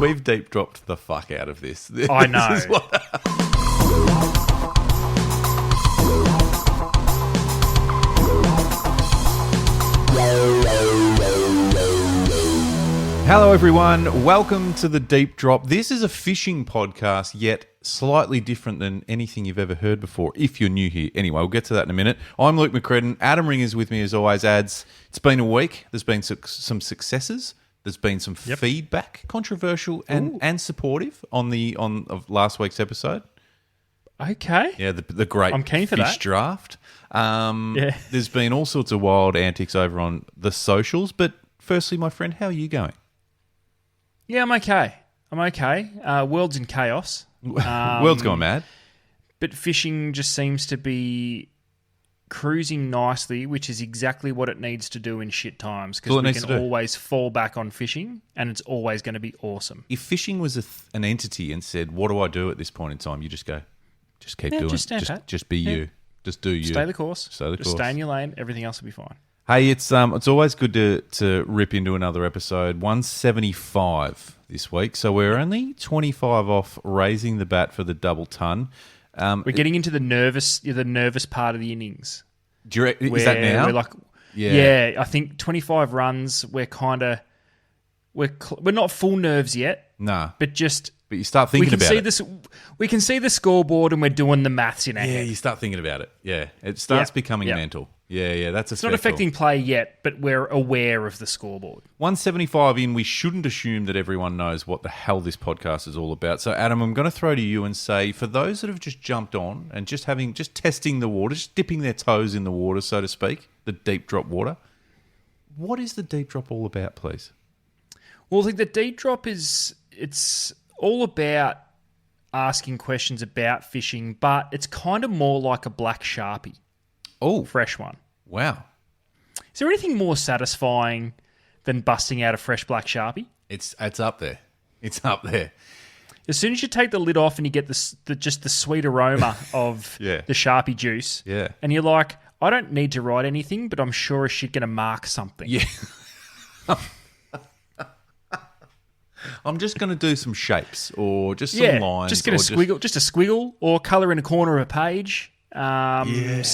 We've deep dropped the fuck out of this. I know. This is what- Hello, everyone. Welcome to the Deep Drop. This is a fishing podcast, yet slightly different than anything you've ever heard before, if you're new here. Anyway, we'll get to that in a minute. I'm Luke McCredden. Adam Ring is with me as always. Ads. It's been a week. There's been some successes. There's been some feedback, controversial and supportive of last week's episode. Okay. Yeah, the great I'm keen for fish that. draft. Yeah. There's been all sorts of wild antics over on the socials. But firstly, my friend, how are you going? Yeah, I'm okay. World's in chaos. World's gone mad. But fishing just seems to be cruising nicely, which is exactly what it needs to do in shit times, because we can always fall back on fishing and it's always going to be awesome. If fishing was an entity and said, what do I do at this point in time? You just go, just keep doing it. Just be you. Just do you. Stay the course. Just stay in your lane. Everything else will be fine. Hey, it's always good to rip into another episode. 175 this week, so we're only 25 off raising the bat for the double ton. We're getting into the nervous part of the innings. Is that now? We're like, yeah, I think 25 runs. We're not full nerves yet. Nah, but you start thinking about it. We can see the scoreboard and we're doing the maths in our head. Yeah, you start thinking about it. Yeah, it starts becoming mental. Yeah, that's a It's not affecting play yet, but we're aware of the scoreboard. 175 in, we shouldn't assume that everyone knows what the hell this podcast is all about. So, Adam, I'm going to throw to you and say, for those that have just jumped on and just testing the water, just dipping their toes in the water, so to speak, the deep drop water, what is the deep drop all about, please? Well, I think the deep drop it's all about asking questions about fishing, but it's kind of more like a black Sharpie. Oh, fresh one. Wow. Is there anything more satisfying than busting out a fresh black Sharpie? It's up there. It's up there. As soon as you take the lid off and you get the sweet aroma of the Sharpie juice, and you're like, I don't need to write anything, but I'm sure as shit going to mark something. Yeah. I'm just going to do some shapes or just some lines. Just get a squiggle or colour in a corner of a page. See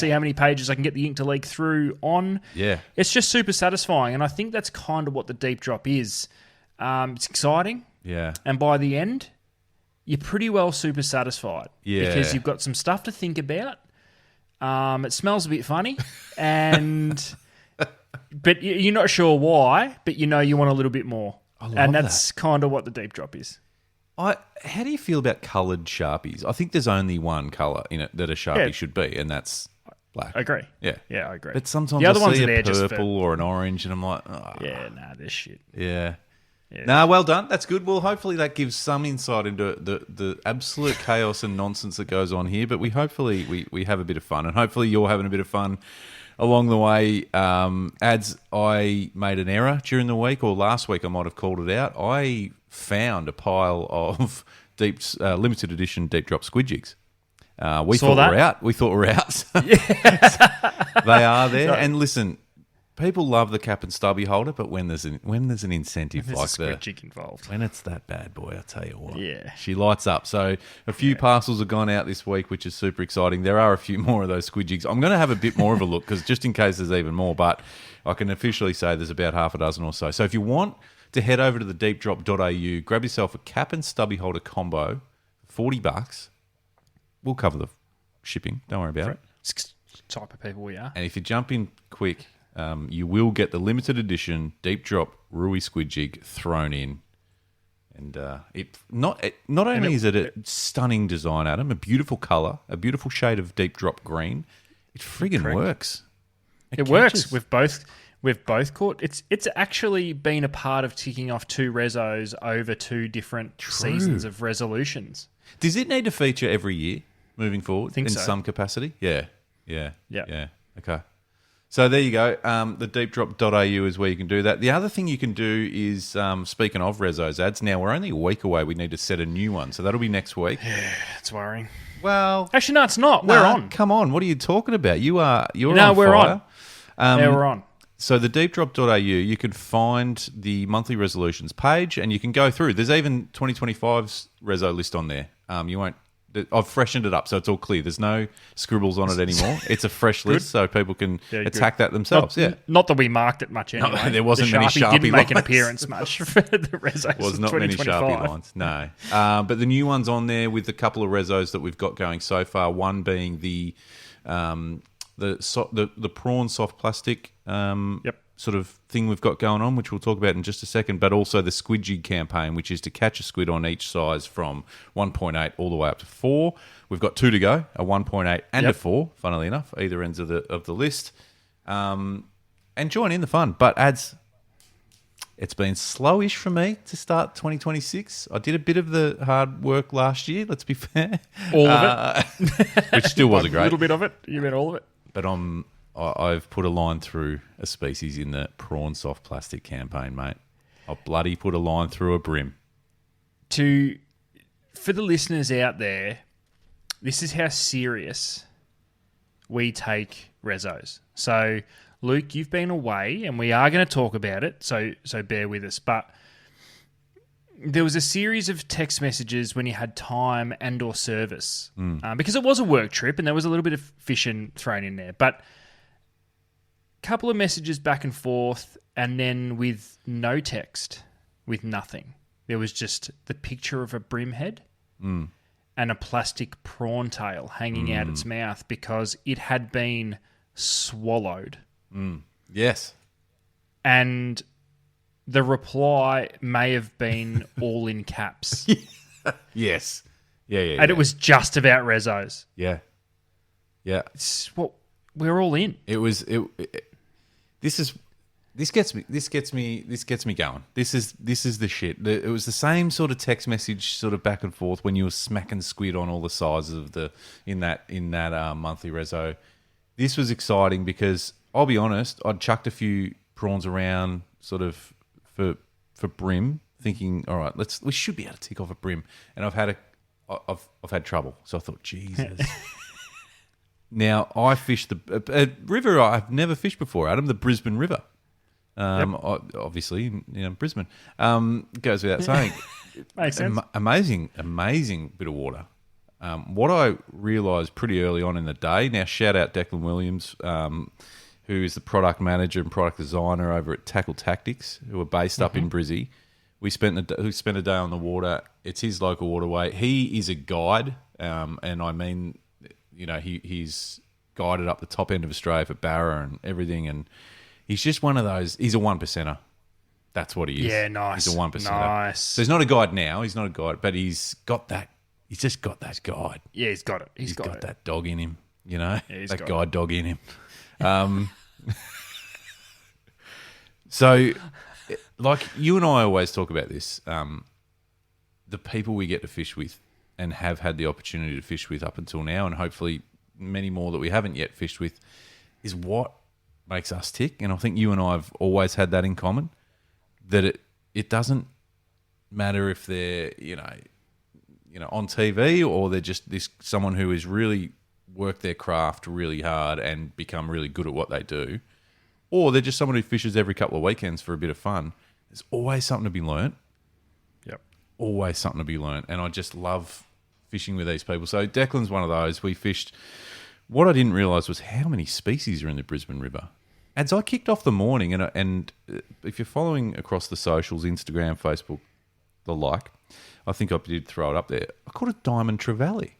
how many pages I can get the ink to leak through on. Yeah. It's just super satisfying, and I think that's kind of what the deep drop is. It's exciting. Yeah. And by the end, you're pretty well super satisfied. Yeah. Because you've got some stuff to think about. It smells a bit funny, but you're not sure why, but you know you want a little bit more. And that's kind of what the deep drop is. How do you feel about coloured Sharpies? I think there's only one colour in it that a Sharpie should be, and that's black. I agree. Yeah, I agree. But sometimes I see a purple or an orange, and I'm like, this shit. Yeah. Well done. That's good. Well, hopefully that gives some insight into the absolute chaos and nonsense that goes on here. But we have a bit of fun, and hopefully you're having a bit of fun along the way. Ads, I made an error during the week, or last week I might have called it out. I found a pile of limited edition deep drop squid jigs. We thought we're out. They are there. No. And listen, people love the cap and stubby holder, but when there's an incentive like that, squid jig involved, when it's that bad boy, I tell you what, she lights up. So a few parcels have gone out this week, which is super exciting. There are a few more of those squid jigs. I'm going to have a bit more of a look, because just in case there's even more, but I can officially say there's about half a dozen or so. So if you want to head over to the deepdrop.au, grab yourself a cap and stubby holder combo, $40. We'll cover the shipping. Don't worry about it. It's the type of people we are. And if you jump in quick, you will get the limited edition deep drop Rui squid jig thrown in. And not only is it a stunning design, Adam, a beautiful colour, a beautiful shade of deep drop green, it friggin' works. It works. We've both caught. It's actually been a part of ticking off 2 Resos over 2 different seasons of resolutions. Does it need to feature every year moving forward in some capacity? Yeah. Okay. So there you go. The deepdrop.au is where you can do that. The other thing you can do is, speaking of Resos ads, now we're only a week away. We need to set a new one. So that'll be next week. Yeah, it's worrying. Well, actually, no, it's not. We're on. Come on. What are you talking about? You're on fire. We're on. We're on. So the deepdrop.au, you can find the monthly resolutions page, and you can go through. There's even 2025's reso list on there. You won't. I've freshened it up, so it's all clear. There's no scribbles on it anymore. It's a fresh list, so people can attack that themselves. Not that we marked it much anyway. No, there wasn't many Sharpie didn't make an lines. appearance much for the resos. Was not many Sharpie lines, no. But the new one's on there with a couple of resos that we've got going so far. One being the prawn soft plastic sort of thing we've got going on, which we'll talk about in just a second, but also the squid jig campaign, which is to catch a squid on each size from 1.8 all the way up to 4. We've got 2 to go, a 1.8 and a 4, funnily enough, either ends of the list. And join in the fun. But it's been slowish for me to start 2026. I did a bit of the hard work last year, let's be fair. All of it? Which still wasn't great. A little bit of it? You meant all of it? But I've put a line through a species in the prawn soft plastic campaign, mate. I bloody put a line through a brim. For the listeners out there, this is how serious we take resos. So, Luke, you've been away, and we are going to talk about it, so bear with us. But there was a series of text messages when you had time and or service, because it was a work trip, and there was a little bit of fishing thrown in there. But couple of messages back and forth, and then with no text, with nothing. There was just the picture of a brim head and a plastic prawn tail hanging out its mouth because it had been swallowed. Yes. And the reply may have been all in caps. Yes. Yeah. And it was just about resos. Yeah. It's what we're all in. This gets me going. This is the shit. It was the same sort of text message, sort of back and forth when you were smacking squid on all the sizes of in that monthly reso. This was exciting because I'll be honest, I'd chucked a few prawns around, sort of for brim, thinking, all right, we should be able to tick off a brim, and I've had trouble. So I thought, Jesus. Now, I fished a river I've never fished before, Adam, the Brisbane River. Obviously, Brisbane. Goes without saying. Makes sense. Amazing bit of water. What I realised pretty early on in the day, now shout out Declan Williams, who is the product manager and product designer over at Tackle Tactics, who are based up in Brizzy. We spent a day on the water. It's his local waterway. He is a guide, and I mean... he's guided up the top end of Australia for Barra and everything, and he's just one of those. He's a 1%er. That's what he is. Yeah, nice. He's a 1%er. Nice. So he's not a guide now. He's not a guide, but he's got that. He's just got that guide. Yeah, he's got it. He's got that dog in him. Yeah, that guide dog in him. So, like you and I always talk about this. The people we get to fish with and have had the opportunity to fish with up until now, and hopefully many more that we haven't yet fished with, is what makes us tick. And I think you and I have always had that in common, that it doesn't matter if they're on TV or they're just someone who has really worked their craft really hard and become really good at what they do, or they're just someone who fishes every couple of weekends for a bit of fun. There's always something to be learnt. Always something to be learnt, and I just love fishing with these people. So Declan's one of those. We fished. What I didn't realise was how many species are in the Brisbane River. As I kicked off the morning, and if you're following across the socials, Instagram, Facebook, the like, I think I did throw it up there. I caught a diamond trevally.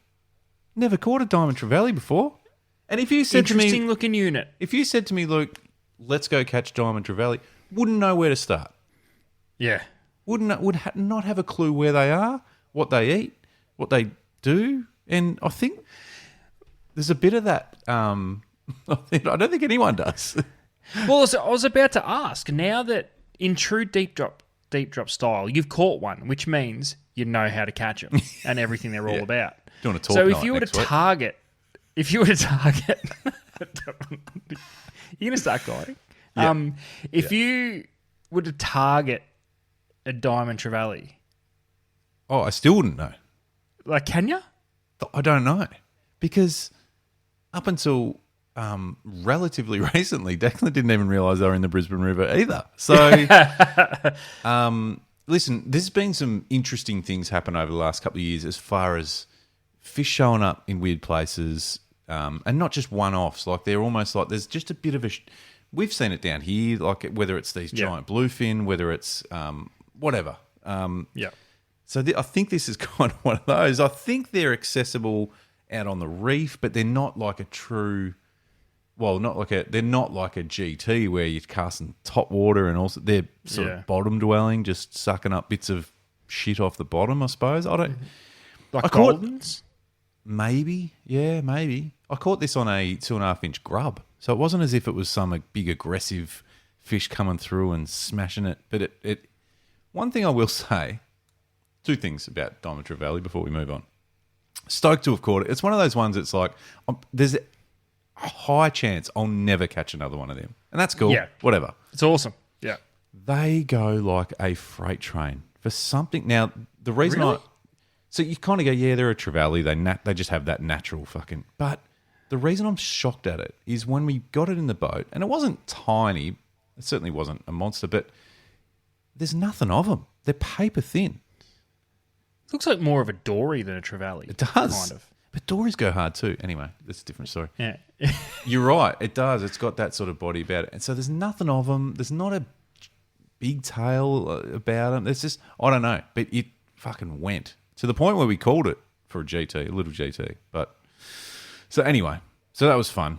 Never caught a diamond trevally before. And if you said to me, interesting looking unit. If you said to me, Luke, let's go catch diamond trevally, wouldn't know where to start. Yeah. Would not have a clue where they are, what they eat, what they do, and I think there's a bit of that. I don't think anyone does. Well, I was about to ask. Now that in true deep drop style, you've caught one, which means you know how to catch them and everything they're all about. Doing a talk so night if you were to week. target, you're gonna start guiding. Yeah. If you were to target a diamond trevally. Oh, I still wouldn't know. Like, can you? I don't know. Because up until relatively recently. Declan didn't even realise they were in the Brisbane River either. So, listen, there's been some interesting things happen over the last couple of years as far as fish showing up in weird places, and not just one-offs. Like they're almost like there's just a bit of a. We've seen it down here, like whether it's these giant bluefin, whether it's whatever. So I think this is kind of one of those. I think they're accessible out on the reef, but they're not like a true. Well, they're not like a GT where you're casting top water and also they're sort of bottom dwelling, just sucking up bits of shit off the bottom. I suppose I don't like Goldens. Maybe, maybe. I caught this on a 2.5-inch grub, so it wasn't as if it was some big aggressive fish coming through and smashing it. But it. One thing I will say, two things about Diamond Trevally before we move on. Stoked to have caught it. It's one of those ones that's like there's a high chance I'll never catch another one of them, and that's cool. Yeah, whatever. It's awesome. Yeah, they go like a freight train for something. Now the reason really? So you kind of go, yeah, they're a trevally. They just have that natural fucking. But the reason I'm shocked at it is when we got it in the boat, and it wasn't tiny. It certainly wasn't a monster, but there's nothing of them. They're paper thin. It looks like more of a dory than a trevally. It does. Kind of. But dories go hard too. Anyway, that's a different story. Yeah. You're right. It does. It's got that sort of body about it. And so there's nothing of them. There's not a big tail about them. It's just, I don't know. But it fucking went. To the point where we called it for a GT, a little GT. But so anyway, so that was fun.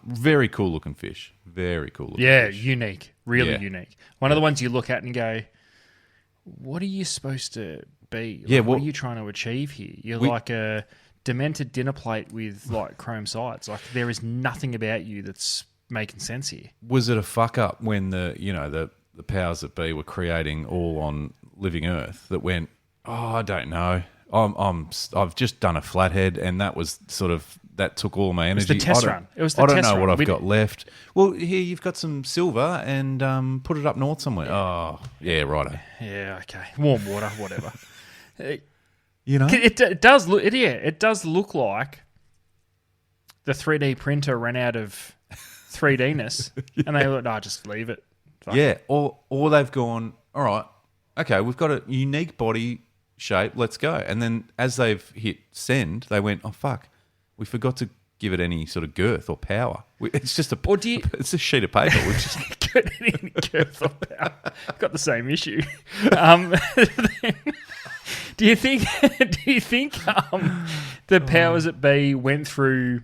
Very cool looking fish. Very cool looking fish. Unique. Really unique. One of the ones you look at and go, what are you supposed to be? Like, what are you trying to achieve here? You're like a demented dinner plate with like chrome sides. Like there is nothing about you that's making sense here. Was it a fuck up when the powers that be were creating all on living Earth that went, I don't know. I've just done a flathead, and that was sort of that took all my energy. It was the test run. I don't know what I've got left. Well, here you've got some silver, and put it up north somewhere. Yeah. Oh, yeah, righto. Yeah, okay. Warm water, whatever. It does look. It does look like the 3D printer ran out of 3Dness, and they thought, just leave it. Fuck. Yeah, or they've gone, all right, okay, we've got a unique body shape, let's go. And then as they've hit send, they went, oh fuck, we forgot to give it any sort of girth or power. It's just it's a sheet of paper. We've just got any girth or power. Got the same issue. Do you think the powers that be went through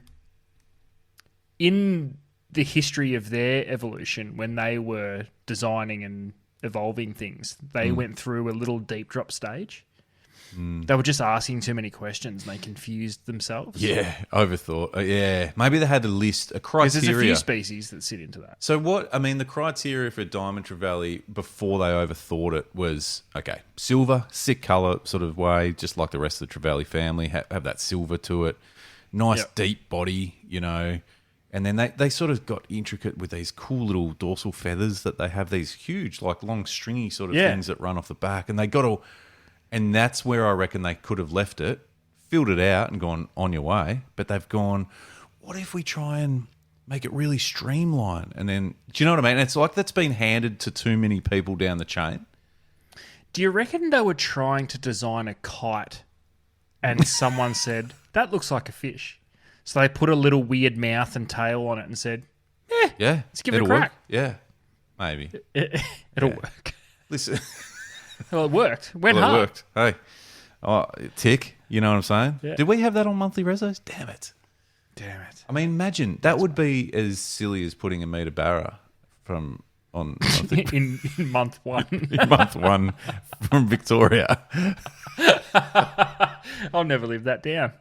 in the history of their evolution when they were designing and evolving things? They went through a little deep drop stage. They were just asking too many questions and they confused themselves. Yeah, overthought. Yeah, maybe they had a list, a criteria. Because there's a few species that sit into that. So the criteria for Diamond Trevally before they overthought it was, okay, silver, sick colour sort of way, just like the rest of the Trevally family, have that silver to it, nice deep body, and then they sort of got intricate with these cool little dorsal feathers that they have, these huge, like long stringy sort of things that run off the back, and they got all... And that's where I reckon they could have left it, filled it out and gone on your way. But they've gone, what if we try and make it really streamlined? And then, do you know what I mean? It's like that's been handed to too many people down the chain. Do you reckon they were trying to design a kite and someone said, that looks like a fish? So they put a little weird mouth and tail on it and said, yeah, let's give it a crack. Work. Yeah, maybe. It'll work. Listen... Well, it worked. It worked. Hey, tick. You know what I'm saying? Yeah. Did we have that on monthly Resos? Damn it. I mean, imagine that would be as silly as putting a meter barra from on in month one. In month one from Victoria. I'll never live that down.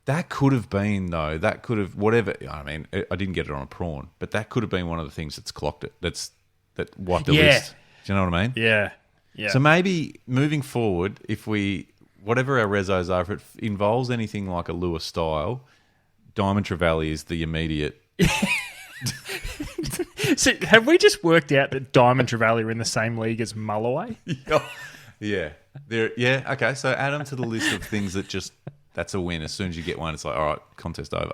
That could have been though. That could have whatever. I mean, I didn't get it on a prawn, but that could have been one of the things that's clocked it. That wiped the list. Do you know what I mean? Yeah. Yeah. So maybe moving forward, whatever our Resos are, if it involves anything like a lure style, Diamond Trevally is the immediate. So have we just worked out that Diamond Trevally are in the same league as Mulloway? Yeah. Okay. So add them to the list of things that that's a win. As soon as you get one, it's like, all right, contest over.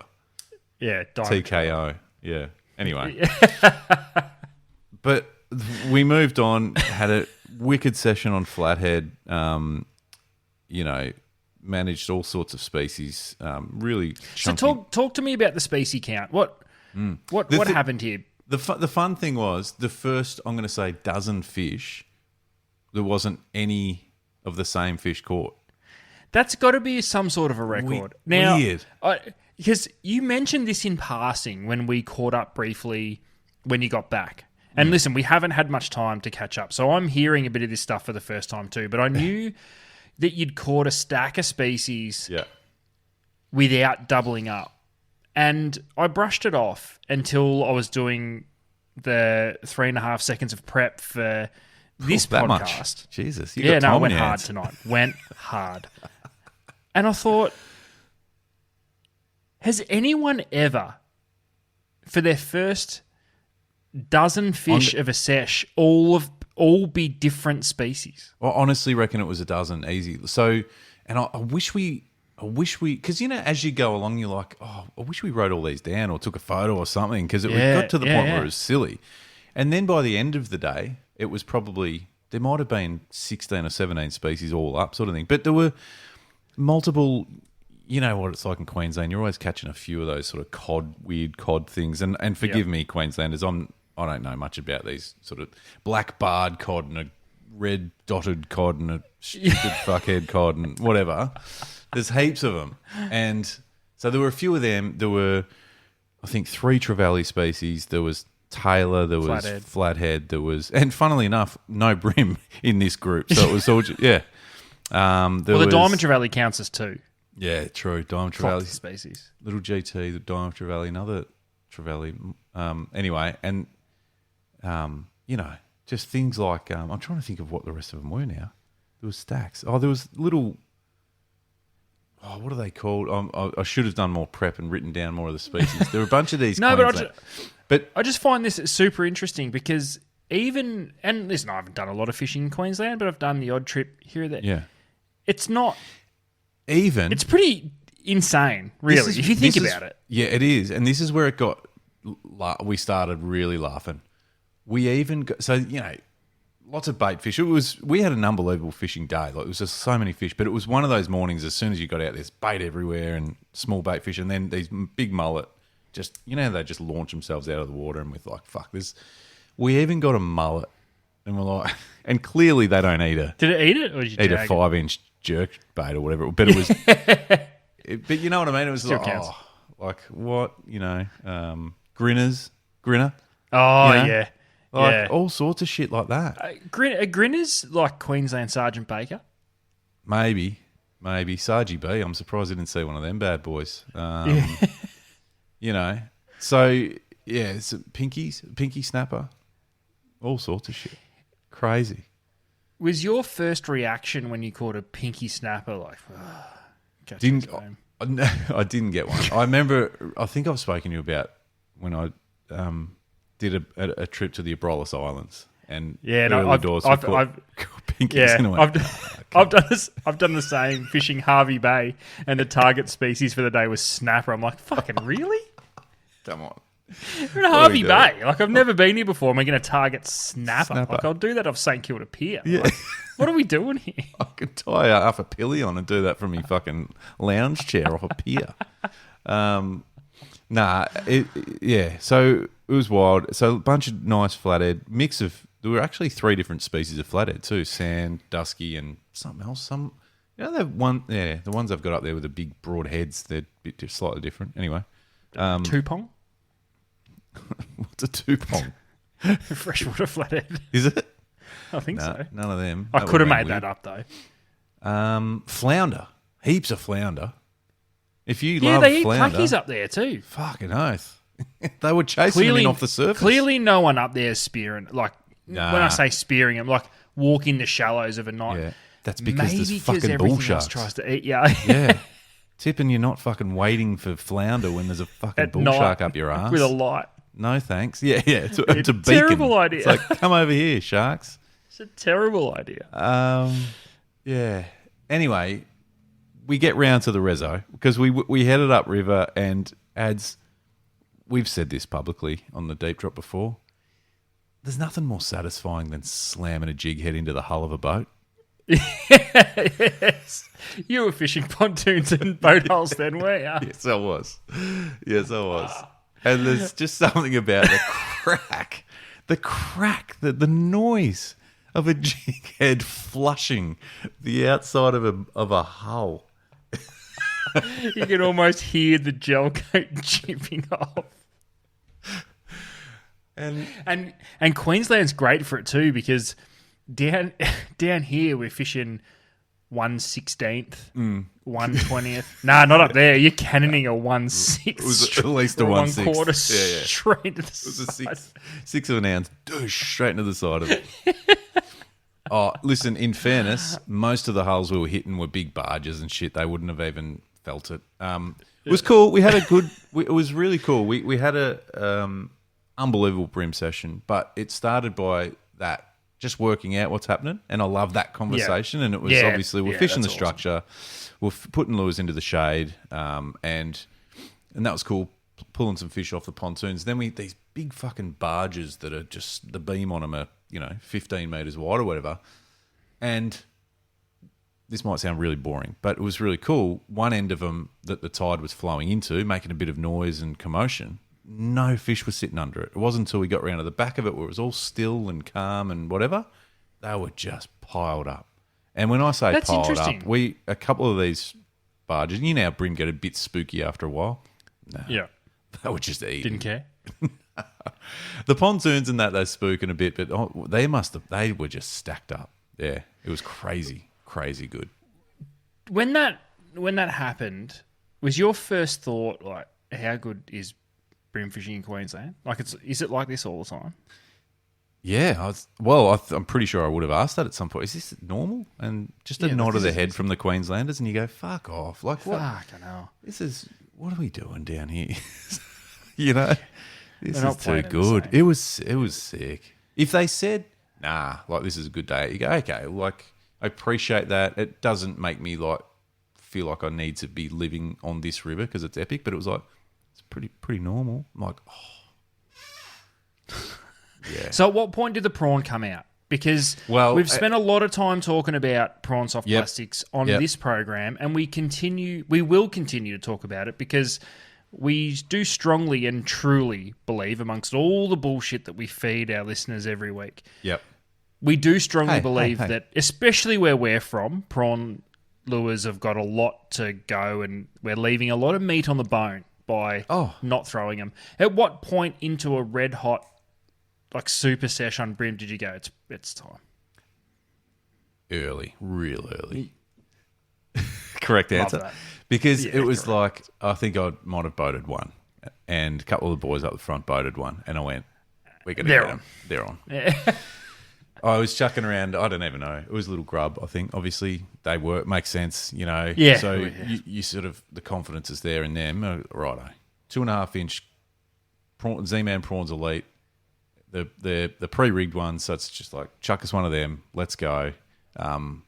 Yeah, TKO. Yeah. Anyway. But we moved on, had a wicked session on Flathead, managed all sorts of species, really chunky. So talk to me about the species count. What happened here? The fun thing was, the first, I'm going to say, dozen fish, there wasn't any of the same fish caught. That's got to be some sort of a record. Weird. Because you mentioned this in passing when we caught up briefly when you got back. And listen, we haven't had much time to catch up. So I'm hearing a bit of this stuff for the first time too. But I knew that you'd caught a stack of species without doubling up. And I brushed it off until I was doing the 3.5 seconds of prep for this that podcast. Much. Jesus. I went hard tonight. Went hard. And I thought, has anyone ever, for their first dozen fish of a sesh, all be different species? I honestly reckon it was a dozen, easy. So, and I wish we, because as you go along, you're like, oh, I wish we wrote all these down or took a photo or something, because it got to the point where it was silly. And then by the end of the day, it was probably, there might have been 16 or 17 species all up, sort of thing. But there were multiple. You know what it's like in Queensland. You're always catching a few of those sort of weird cod things. And forgive me, Queenslanders, I don't know much about these sort of black barred cod and a red dotted cod and a stupid fuckhead cod and whatever. There's heaps of them. And so there were a few of them. There were, I think, 3 trevally species. There was Taylor, there was flathead, there was, and funnily enough, no brim in this group. So it was all, the diamond trevally counts as 2. Yeah, true. Diamond trevally species. Little GT, the diamond trevally, another trevally. Anyway, and just things like I'm trying to think of what the rest of them were now. There was stacks. Oh, there was little. Oh, what are they called? I should have done more prep and written down more of the species. There were a bunch of these. No, but I just find this super interesting because and listen, I haven't done a lot of fishing in Queensland, but I've done the odd trip here or there. Yeah, it's not. It's pretty insane, really, if you think about it. Yeah, it is. And this is where it got, we started really laughing. We even got, lots of bait fish. We had an unbelievable fishing day. Like, it was just so many fish, but it was one of those mornings, as soon as you got out, there's bait everywhere and small bait fish. And then these big mullet, just, they just launch themselves out of the water, and we're like, fuck this. We even got a mullet, and we're like, and clearly they don't eat it. Did it eat it, or did you eat a 5-inch jerk bait or whatever? But it was, but you know what I mean? It was still like, counts. Like what? Grinner. Oh, yeah. Like all sorts of shit like that. Grinner's like Queensland Sergeant Baker? Maybe. Sargy B. I'm surprised I didn't see one of them bad boys. So, it's pinky snapper, all sorts of shit. Crazy. Was your first reaction when you caught a pinky snapper like, I didn't get one. I remember, I think I've spoken to you about when I did a trip to the Abrolhos Islands, and I've pinkies in a way. I've done the same fishing Harvey Bay, and the target species for the day was snapper. I'm like, fucking really? Come on. We're in Harvey Bay. Like, I've never been here before. Am I going to target snapper? Like, I'll do that off St Kilda Pier. Yeah. Like, what are we doing here? I could tie half a pilly on and do that from my fucking lounge chair off a pier. So it was wild. So a bunch of nice flathead, there were actually 3 different species of flathead too: sand, dusky, and something else. The ones I've got up there with the big broad heads, they're slightly different. Anyway. Tupong? What's a tupong? Freshwater flathead. Is it? I think so. None of them. I could have made that up though. Flounder. Heaps of flounder. If you love they eat flounder, crackies up there too. Fucking oath. They were chasing them off the surface. Clearly no one up there is spearing. Like, when I say spearing them, like walking the shallows of a night. Yeah, that's because there's fucking bull everything sharks. Else tries to eat you. Yeah. Tipping, you're not fucking waiting for flounder when there's a fucking bull shark up your ass. With a light. No thanks. Yeah. It's a beacon. Terrible idea. It's like, come over here, sharks. It's a terrible idea. Yeah. Anyway, we get round to the reso because we headed up river, and Ads, we've said this publicly on the Deep Drop before. There's nothing more satisfying than slamming a jig head into the hull of a boat. Yes. You were fishing pontoons and boat hulls then, weren't you? Yes, I was. Yes, I was. And there's just something about the crack, the noise of a jig head flushing the outside of a hull. You can almost hear the gel coat chipping off. And Queensland's great for it too, because down here we're fishing 1/16th, 1/20th. Nah, not up there. You're cannoning a 1/6. It was at least a 1/6. 1/4 straight into the side. It was a six of an ounce, straight into the side of it. Oh, listen, in fairness, most of the hulls we were hitting were big barges and shit. They wouldn't have even felt it. It was cool. We had a good... it was really cool. We had a unbelievable brim session, but it started by that, just working out what's happening, and I love that conversation. Yeah. And it was obviously we're fishing the structure, we're putting lures into the shade, and that was cool, pulling some fish off the pontoons. Then these big fucking barges that are just, the beam on them are 15 meters wide or whatever, and this might sound really boring, but it was really cool. One end of them that the tide was flowing into, making a bit of noise and commotion. No fish was sitting under it. It wasn't until we got round to the back of it where it was all still and calm and whatever, they were just piled up. And when I say That's piled up, a couple of these barges, brim get a bit spooky after a while. No, yeah. They were just eating. Didn't care. The pontoons and they're spooking a bit, but they were just stacked up. Yeah, it was crazy good. When that happened, was your first thought like, how good is brim fishing in Queensland? Like, is it like this all the time? Yeah, I'm pretty sure I would have asked that at some point. Is this normal? And just a nod of the head from the Queenslanders, and you go, "Fuck off!" Like, what? Fucking hell. What are we doing down here? This is too good. It was sick. If they said, "Nah, like this is a good day," you go, "Okay." Like, I appreciate that. It doesn't make me feel like I need to be living on this river because it's epic. But it was like, it's pretty normal. I'm like, oh. Yeah. So at what point did the prawn come out? Because we've spent a lot of time talking about prawn soft plastics on this program, and we will continue to talk about it because we do strongly and truly believe, amongst all the bullshit that we feed our listeners every week, we do strongly believe that, especially where we're from, prawn lures have got a lot to go, and we're leaving a lot of meat on the bone by not throwing them. At what point into a red hot super sesh on brim did you go, it's time? Early, real early. Correct answer. Because it was correct. I think I might have boated one, and a couple of the boys up the front boated one, and I went, we're going to get them. They're on. Yeah. I was chucking around, I don't even know. It was a little grub, I think. Obviously, they work, makes sense, Yeah. So you sort of, the confidence is there in them. Righto. 2.5 inch Z-Man Prawns Elite. The pre-rigged ones, so it's just like, chuck us one of them, let's go. And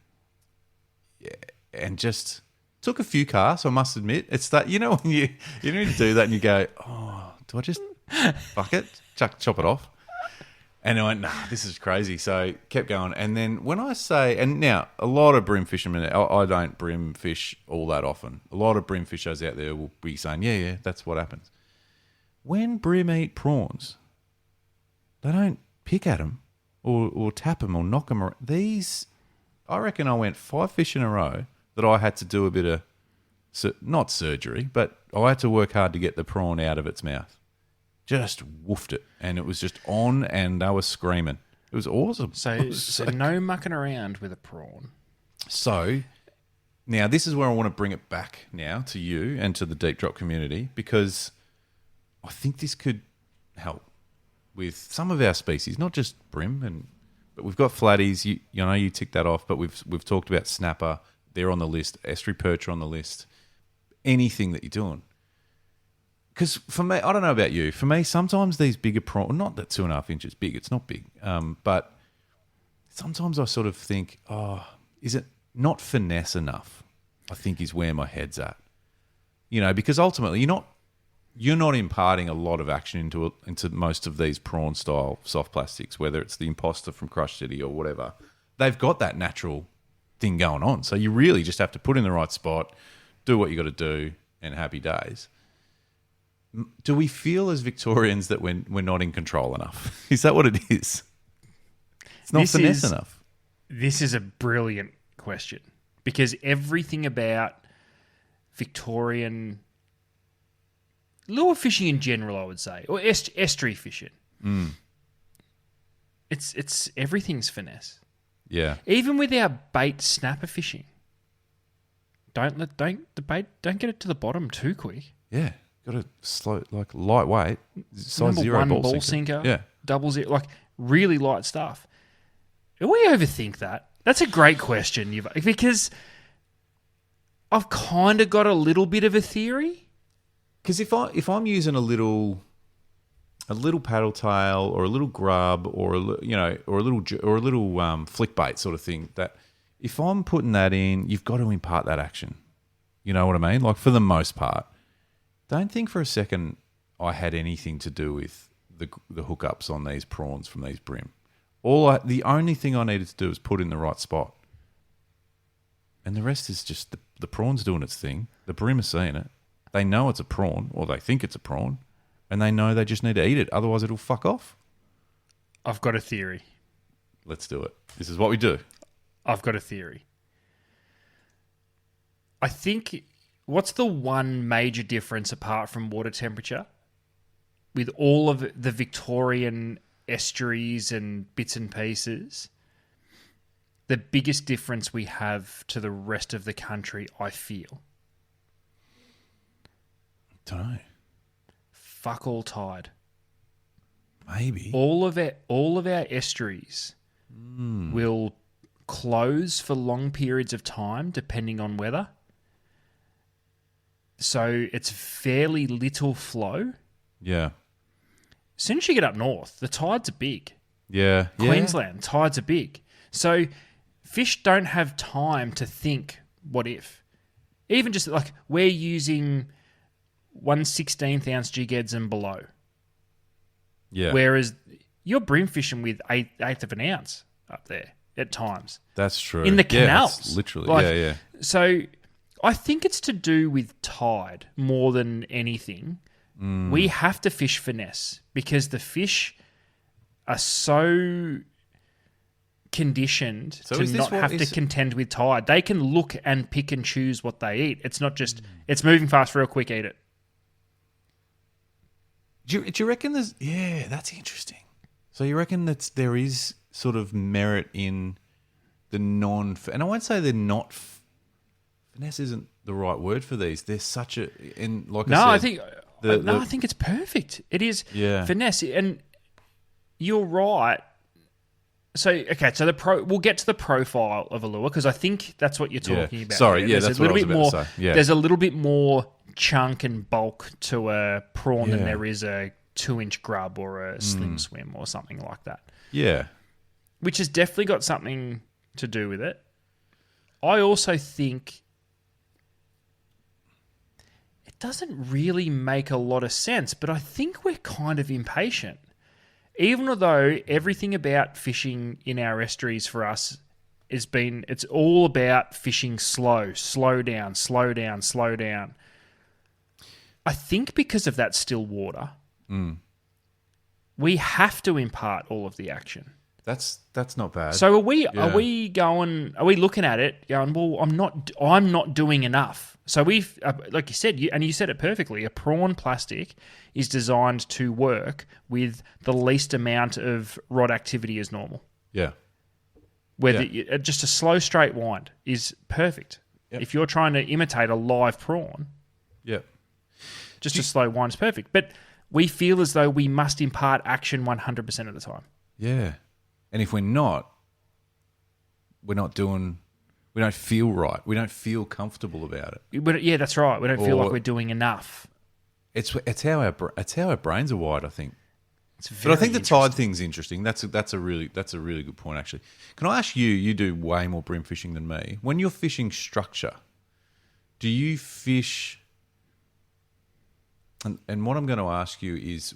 just took a few casts, I must admit. It's that, when you need to do that and you go, oh, do I just fuck it, chop it off? And I went, nah, this is crazy. So kept going. And then when I say, and now a lot of brim fishermen, I don't brim fish all that often. A lot of brim fishers out there will be saying, yeah, that's what happens. When brim eat prawns, they don't pick at them or tap them or knock them around. These, I reckon I went 5 fish in a row that I had to do a bit of, not surgery, but I had to work hard to get the prawn out of its mouth. Just woofed it, and it was just on, and they were screaming. It was awesome. So no mucking around with a prawn. So now this is where I want to bring it back now to you and to the Deep Drop community, because I think this could help with some of our species, not just brim, but we've got flatties. You tick that off, but we've talked about snapper. They're on the list. Estuary perch are on the list. Anything that you're doing. Because for me, I don't know about you. For me, sometimes these bigger prawns, not that 2.5 inches big, it's not big, but sometimes I sort of think, is it not finesse enough? I think is where my head's at. Because ultimately you're not you're not imparting a lot of action into most of these prawn style soft plastics, whether it's the Imposter from Crush City or whatever. They've got that natural thing going on. So you really just have to put in the right spot, do what you got to do, and happy days. Do we feel as Victorians that we're not in control enough? Is that what it is? It's not finesse enough. This is a brilliant question because everything about Victorian lure fishing in general, I would say, or estuary fishing, it's everything's finesse. Yeah. Even with our bait snapper fishing, don't get it to the bottom too quick. Yeah. Got to slow, like lightweight, size Number 0 one ball sinker. Yeah. Double zero, like really light stuff. Do we overthink that? That's a great question, because I've kind of got a little bit of a theory. Because if I'm using a little paddle tail or a little grub or a little flick bait sort of thing, that if I'm putting that in, you've got to impart that action. You know what I mean? Like for the most part. Don't think for a second I had anything to do with the hookups on these prawns from these brim. The only thing I needed to do was put in the right spot. And the rest is just the prawn's doing its thing. The brim are seeing it. They know it's a prawn, or they think it's a prawn, and they know they just need to eat it. Otherwise, it'll fuck off. I've got a theory. Let's do it. This is what we do. I've got a theory. I think... What's the one major difference apart from water temperature with all of the Victorian estuaries and bits and pieces? The biggest difference we have to the rest of the country, I feel. Don't know. Fuck all tide. Maybe. All of our estuaries will close for long periods of time depending on weather. So it's fairly little flow. Yeah. As soon as you get up north, the tides are big. Yeah. Queensland, tides are big. So fish don't have time to think, what if? Even just like we're using 1/16 ounce jig heads and below. Yeah. Whereas you're brim fishing with eighth of an ounce up there at times. That's true. In the canals. Yeah, literally. Yeah. So I think it's to do with tide more than anything. We have to fish finesse because the fish are so conditioned to not have to contend with tide. They can look and pick and choose what they eat. It's not just, it's moving fast, real quick, eat it. Do you reckon there's... Yeah, that's interesting. So you reckon that there is sort of merit in the non... And I won't say they're not... Finesse isn't the right word for these. They're such a... And like I said... I think it's perfect. It is finesse. And you're right. So we'll get to the profile of a lure because I think that's what you're talking about. Sorry, that's what I was about to say. Yeah. There's a little bit more chunk and bulk to a prawn than there is a 2-inch grub or a slim swim or something like that. Yeah. Which has definitely got something to do with it. I also think it doesn't really make a lot of sense, but I think we're kind of impatient. Even though everything about fishing in our estuaries for us it's all about fishing slow down. I think because of that still water, we have to impart all of the action. That's not bad. So are we looking at it going, well, I'm not doing enough. So we've, like you said, you said it perfectly, a prawn plastic is designed to work with the least amount of rod activity as normal. Yeah. Just a slow straight wind is perfect. Yep. If you're trying to imitate a live prawn, just a slow wind is perfect. But we feel as though we must impart action 100% of the time. Yeah. And if we're not doing... We don't feel right. We don't feel comfortable about it. But yeah, that's right. We don't feel like we're doing enough. It's how our brains are wired, I think. But I think the tide thing's interesting. That's a really good point, actually. Can I ask you? You do way more brim fishing than me. When you're fishing structure, do you fish And what I'm going to ask you is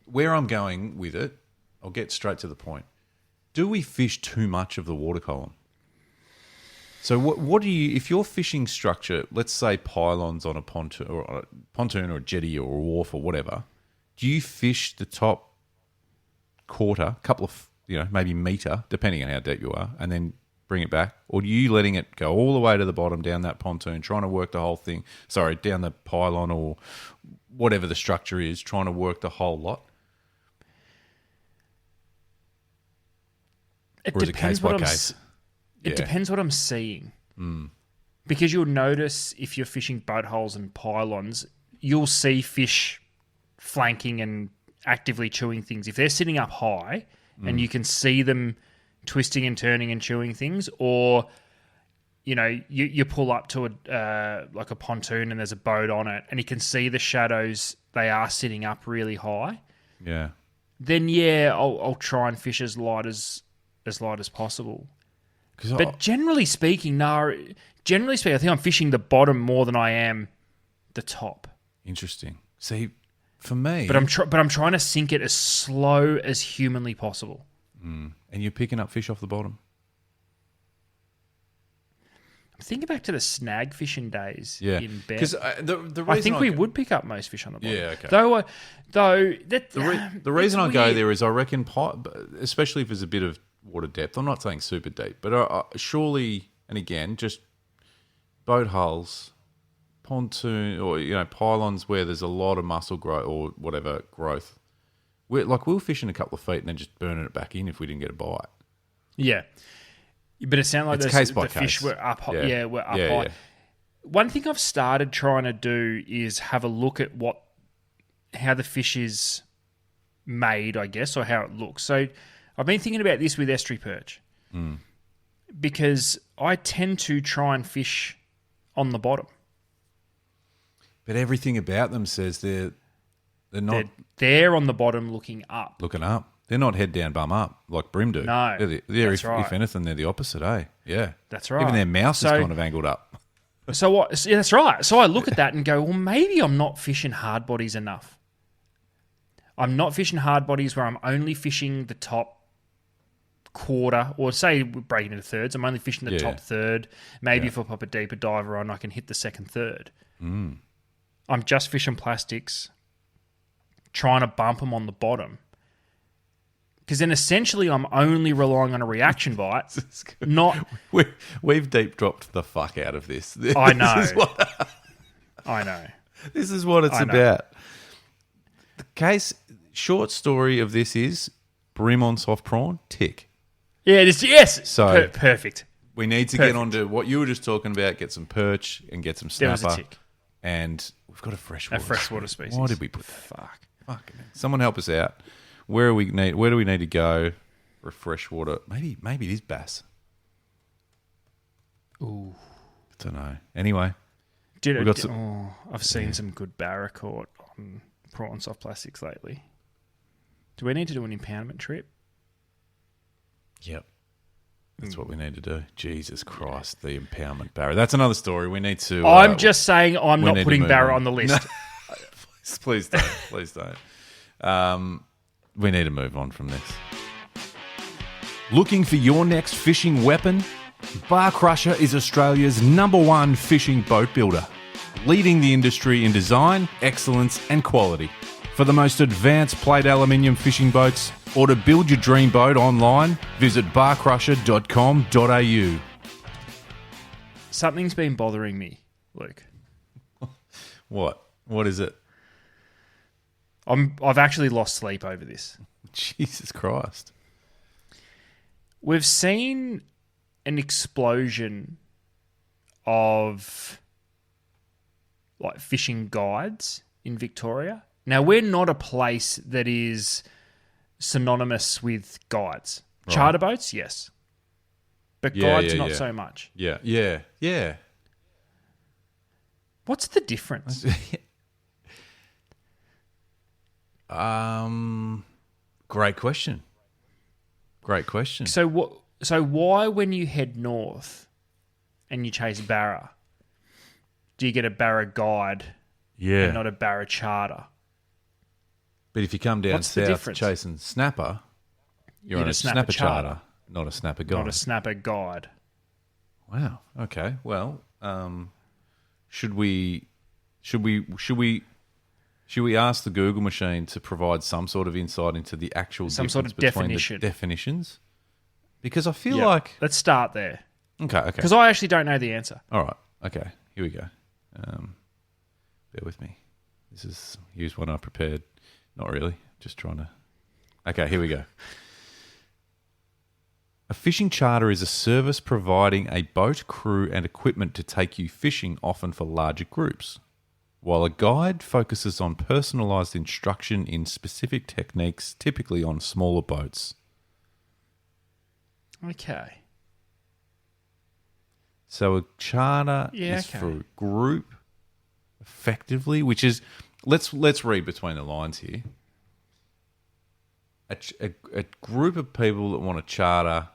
where I'm going with it. I'll get straight to the point. Do we fish too much of the water column? So what do you, if you're fishing structure, let's say pylons on a pontoon or a jetty or a wharf or whatever, do you fish the top quarter, couple of, maybe meter, depending on how deep you are, and then bring it back? Or are you letting it go all the way to the bottom down that pontoon, trying to work the whole thing, down the pylon or whatever the structure is, trying to work the whole lot? It depends what It depends what I'm seeing. Because you'll notice if you're fishing boat holes and pylons, you'll see fish flanking and actively chewing things. If they're sitting up high and you can see them twisting and turning and chewing things, or you pull up to like a pontoon and there's a boat on it and you can see the shadows, they are sitting up really high. Yeah. Then I'll try and fish as light as possible. But generally speaking, I think I'm fishing the bottom more than I am the top. Interesting. See, for me, but I'm trying to sink it as slow as humanly possible. And you're picking up fish off the bottom. I'm thinking back to the snag fishing days in Bear. Because I think we would pick up most fish on the bottom. Yeah, okay. The reason I go there is I reckon, especially if there's a bit of water depth. I'm not saying super deep, but surely, and again, just boat hulls, pontoon, or pylons where there's a lot of mussel growth or whatever growth. We'll fish in a couple of feet and then just burning it back in if we didn't get a bite. Yeah, but it sounded like the fish were up. Yeah, were up high. Yeah. One thing I've started trying to do is have a look at how the fish is made, I guess, or how it looks. So I've been thinking about this with estuary perch because I tend to try and fish on the bottom. But everything about them says they're not. They're on the bottom looking up. Looking up. They're not head down, bum up like bream do. No, if anything, they're the opposite, eh? Yeah. That's right. Even their mouth is kind of angled up. So what? Yeah, that's right. So I look at that and go, well, maybe I'm not fishing hard bodies enough. I'm not fishing hard bodies where I'm only fishing the top quarter, or say we're breaking into thirds. I'm only fishing the top third. Maybe if I pop a deeper diver on, I can hit the second third. I'm just fishing plastics, trying to bump them on the bottom. Because then essentially I'm only relying on a reaction bite. We've deep dropped the fuck out of this. I know. I know. This is what it's about. The short story of this is brim on soft prawn, tick. Yeah, yes. So perfect. We need to get on to what you were just talking about, get some perch and get some snapper. There was a tick. And we've got a freshwater species. Why did we put that? Fuck. Someone help us out. Where do we need to go for freshwater? Maybe it is bass. Ooh. I don't know. Anyway. I've seen some good barra caught on prawn soft plastics lately. Do we need to do an impoundment trip? Yep. That's what we need to do. Jesus Christ, the impoundment barra. That's another story. We need to... I'm just saying I'm not putting barra on the list. No. Please don't. Please don't. We need to move on from this. Looking for your next fishing weapon? Bar Crusher is Australia's #1 fishing boat builder, leading the industry in design, excellence and quality. For the most advanced plate aluminium fishing boats, or to build your dream boat online, visit barcrusher.com.au. Something's been bothering me, Luke. What? What is it? I've actually lost sleep over this. Jesus Christ. We've seen an explosion of like fishing guides in Victoria. Now, we're not a place that is synonymous with guides. Right. Charter boats, yes. But guides, not so much. Yeah. What's the difference? Great question. So why, when you head north and you chase barra, do you get a barra guide and not a barra charter. But if you come down What's the south difference? chasing snapper, you're on a snapper charter, not a snapper guide. Not a snapper guide. Wow. Okay. Well, should we ask the Google machine to provide some sort of insight into the actual difference between the definitions? Because I feel like... Let's start there. Okay. Because I actually don't know the answer. All right. Okay. Here we go. Bear with me. Here's one I prepared. Not really. Just trying to... Okay, here we go. A fishing charter is a service providing a boat, crew, and equipment to take you fishing, often for larger groups, while a guide focuses on personalised instruction in specific techniques, typically on smaller boats. Okay. So a charter is for a group, effectively, which is... Let's read between the lines here. A group of people that want to charter...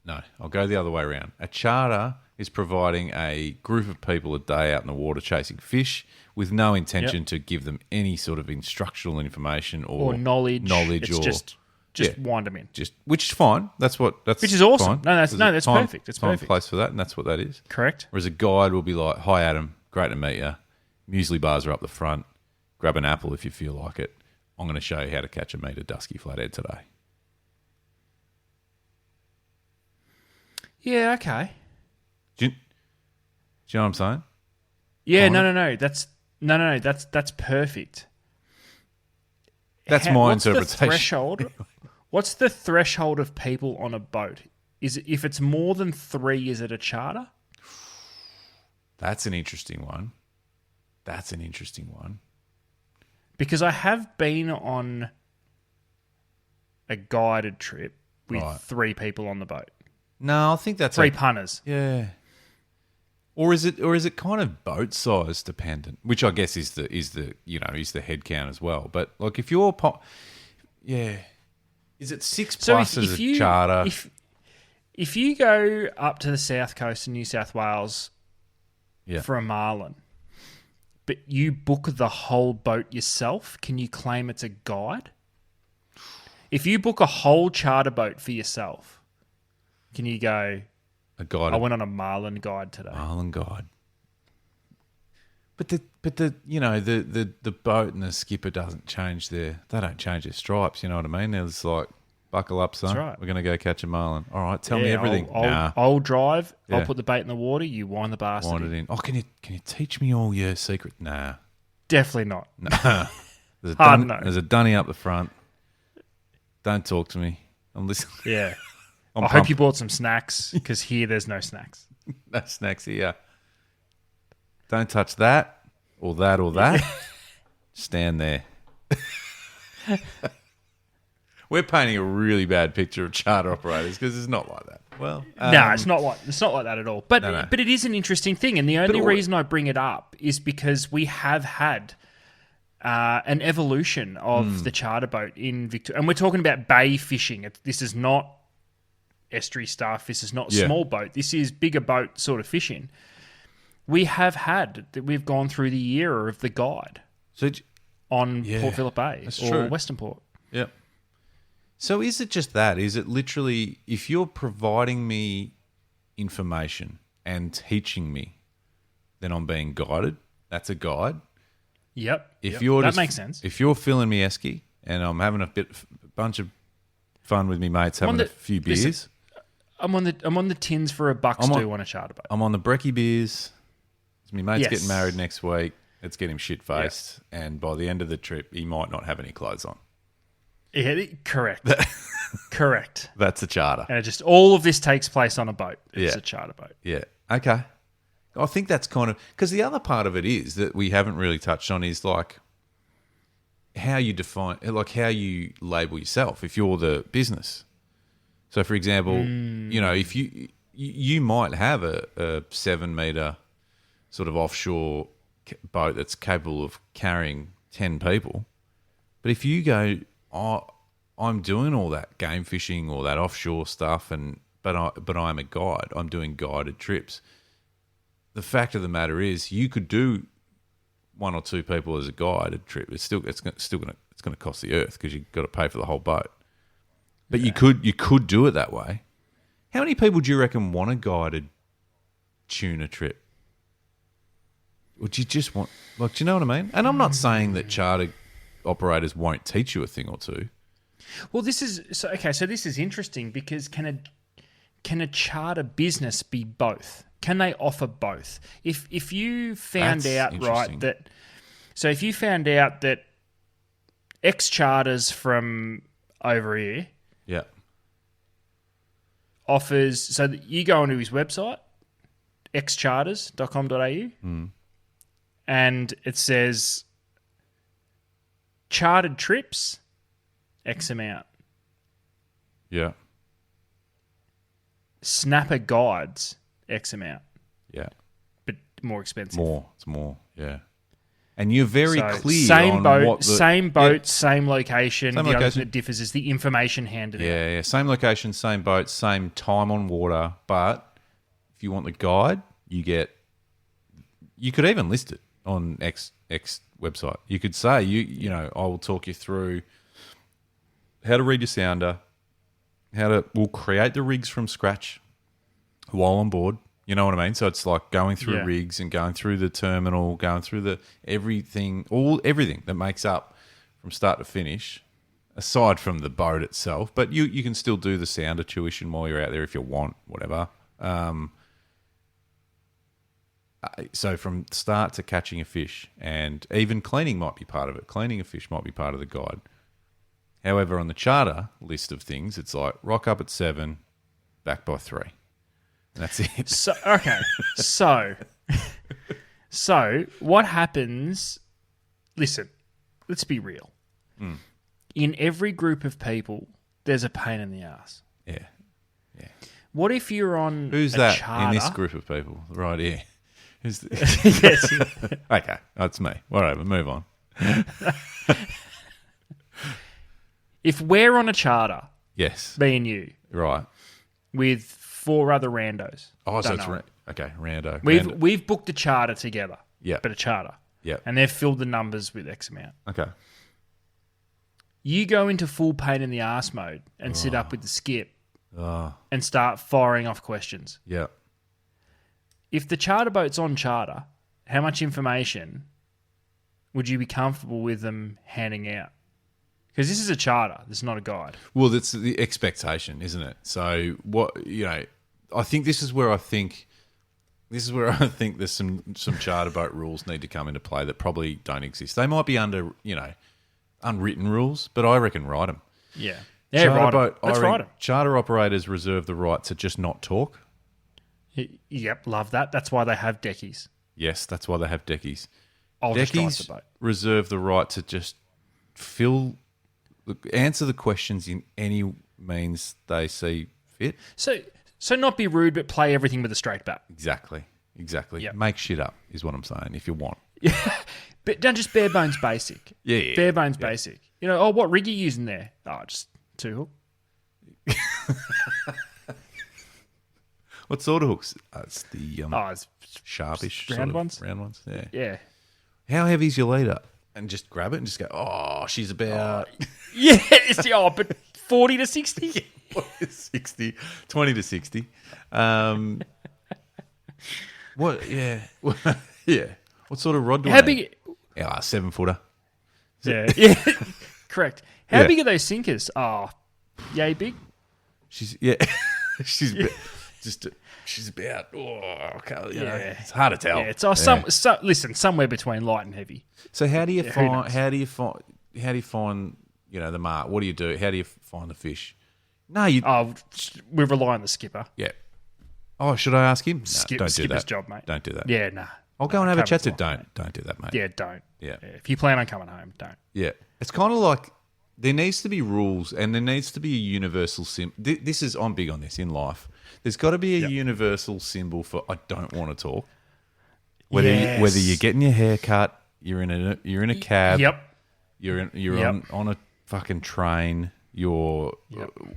No, I'll go the other way around. A charter is providing a group of people a day out in the water chasing fish with no intention to give them any sort of instructional information or knowledge. It's just wind them in. Which is fine. Which is awesome. Fine. That's perfect. It's perfect. Place for that, and that's what that is. Correct. Whereas a guide will be like, "Hi, Adam. Great to meet you. Muesli bars are up the front. Grab an apple if you feel like it. I'm going to show you how to catch a meter dusky flathead today." Yeah, okay. Do you know what I'm saying? Yeah, no. That's perfect. That's my interpretation. The threshold? What's the threshold of people on a boat? Is it, if it's more than 3, is it a charter? That's an interesting one. Because I have been on a guided trip with 3 people on the boat. No, I think that's 3 punters. Yeah. Or is it kind of boat size dependent, which I guess is the head count as well. But like if you're is it 6 plus as a charter? If you go up to the south coast of New South Wales for a marlin, but you book the whole boat yourself, can you claim it's a guide? If you book a whole charter boat for yourself, can you go, a guide? I went on a marlin guide today. Marlin guide. But the boat and the skipper they don't change their stripes, you know what I mean? They're just like, buckle up, son. That's right. We're gonna go catch a marlin. All right, tell me everything. I'll drive, I'll put the bait in the water, you wind the bastard. Wind it in. Oh, can you teach me all your secret? Nah. Definitely not. Nah. There's a dunny up the front. Don't talk to me. I'm listening. Yeah. I hope you bought some snacks, because here there's no snacks. No snacks here. Don't touch that or that or that. Stand there. We're painting a really bad picture of charter operators because it's not like that. Well, no, it's not like that at all. But it is an interesting thing, and the only reason I bring it up is because we have had an evolution of the charter boat in Victoria, and we're talking about bay fishing. This is not estuary stuff. This is not small boat. This is bigger boat sort of fishing. We've gone through the era of the guide on Port Phillip Bay or Western Port. Yep. So is it just that? Is it literally, if you're providing me information and teaching me, then I'm being guided? That's a guide? Yep. That makes sense. If you're filling me esky and I'm having a bunch of fun with me mates having a few beers. Listen, I'm on the tins for a $1 on a charter boat. I'm on the brekkie beers. My mate's getting married next week. Let's get him shit-faced. Yep. And by the end of the trip, he might not have any clothes on. Yeah, correct. Correct. That's a charter. And all of this takes place on a boat. It's a charter boat. Yeah. Okay. I think that's kind of... Because the other part of it is that we haven't really touched on is like how you define... Like how you label yourself if you're the business. So, for example, if you might have a 7-metre sort of offshore boat that's capable of carrying 10 people. But if you go, I'm doing all that game fishing or that offshore stuff, but I'm a guide. I'm doing guided trips. The fact of the matter is, you could do one or two people as a guided trip, it's going to cost the earth because you've got to pay for the whole boat. But you could do it that way. How many people do you reckon want a guided tuna trip? Would you just want, like, do you know what I mean? And I'm not saying that charter operators won't teach you a thing or two. Well, this is so this is interesting because can a charter business be both? Can they offer both? If you found out if you found out that X charters from over here, offers, so that you go onto his website, xcharters.com.au, and it says chartered trips, X amount. Yeah. Snapper guides, X amount. Yeah. But more expensive. It's more, yeah. And you're very clear same on boat, what the... Same boat, same location. Same the location. other thing that differs is the information handed out. Yeah. Same location, same boat, same time on water. But if you want the guide, you could even list it on X website. You could say, you know, I will talk you through how to read your sounder, we'll create the rigs from scratch while on board. You know what I mean? So it's like going through rigs and going through the terminal, going through everything that makes up from start to finish, aside from the boat itself. But you can still do the sounder tuition while you're out there if you want, whatever. So from start to catching a fish, and even cleaning might be part of it. Cleaning a fish might be part of the guide. However, on the charter list of things, it's like rock up at 7, back by 3. That's it. So what happens? Listen, let's be real. In every group of people, there's a pain in the ass. Yeah. What if you're on Who's a that charter? in this group of people? Right here. Yes. Okay, that's me. Whatever, move on. If we're on a charter, Yes. me and you, Right. with 4 other randos. Oh, so it's rando. We've booked a charter together. Yeah. But a charter. Yeah. And they've filled the numbers with X amount. Okay. You go into full pain in the ass mode and sit up with the skip and start firing off questions. Yeah. If the charter boat's on charter, how much information would you be comfortable with them handing out? Because this is a charter. This is not a guide. Well, that's the expectation, isn't it? So I think this is where I think there's some charter boat rules need to come into play that probably don't exist. They might be under, unwritten rules, but I reckon write them. Yeah. Let's write them. Charter operators reserve the right to just not talk. Yep, love that. That's why they have deckies. Yes, that's why they have deckies. I'll just drive Deckies the boat. reserve the right to just answer the questions in any means they see fit. So not be rude, but play everything with a straight bat. Exactly. Yep. Make shit up is what I'm saying, if you want. But don't just bare bones basic. Yeah. Bare bones basic. What rig are you using there? Oh, just 2 hook. What sort of hooks? It's the It's sharpish round sort of ones. round ones. Yeah. Yeah. How heavy is your leader? And just grab it and just go, oh, she's about... Yeah, but 40 to 60? 60, 20 to 60. What? Yeah. Yeah. What sort of rod do I need? Big? 7-footer. Yeah. Correct. How big are those sinkers? Oh, yay big? She's she's about. It's hard to tell. Yeah, it's listen, somewhere between light and heavy. So how do you find the mark? What do you do? How do you find the fish? No, we rely on the skipper. Yeah. Oh, should I ask him? No, don't do skipper's that. job, mate. Don't do that. Yeah, nah. I'll go and have a chat to. Don't do that, mate. Yeah, don't. Yeah. If you plan on coming home, don't. Yeah. It's kind of like there needs to be rules and there needs to be a universal symbol. I'm big on this in life. There's got to be a universal symbol for I don't want to talk. Whether you're getting your hair cut, you're in a cab. Yep. You're on a fucking train. You're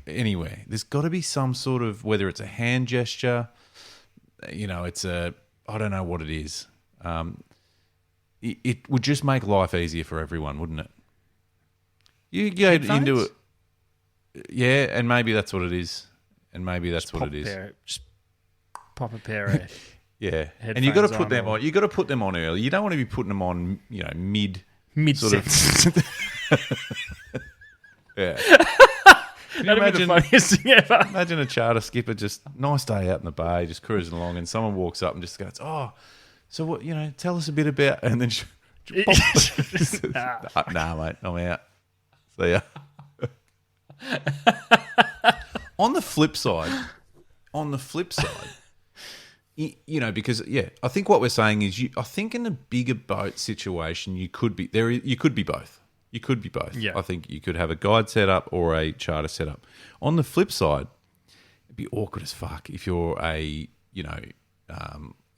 anywhere. There's got to be some sort of, whether it's a hand gesture, it's I don't know what it is. it would just make life easier for everyone, wouldn't it? You go Headphones? into it, yeah, and maybe that's what it is, and maybe that's what it is. Just pop a pair of Yeah, and you got to headphones put them on, on. You got to put them on early. You don't want to be putting them on, mid sort of. Yeah. That'd be the funniest thing ever. Imagine a charter skipper, just nice day out in the bay, just cruising along, and someone walks up and just goes, "Oh, so what? Tell us a bit about." And then, nah, mate, I'm out. See ya. On the flip side, because I think what we're saying is, I think in a bigger boat situation, you could be there. You could be both. You could be both. Yeah. I think you could have a guide setup or a charter setup. On the flip side, it'd be awkward as fuck if you're a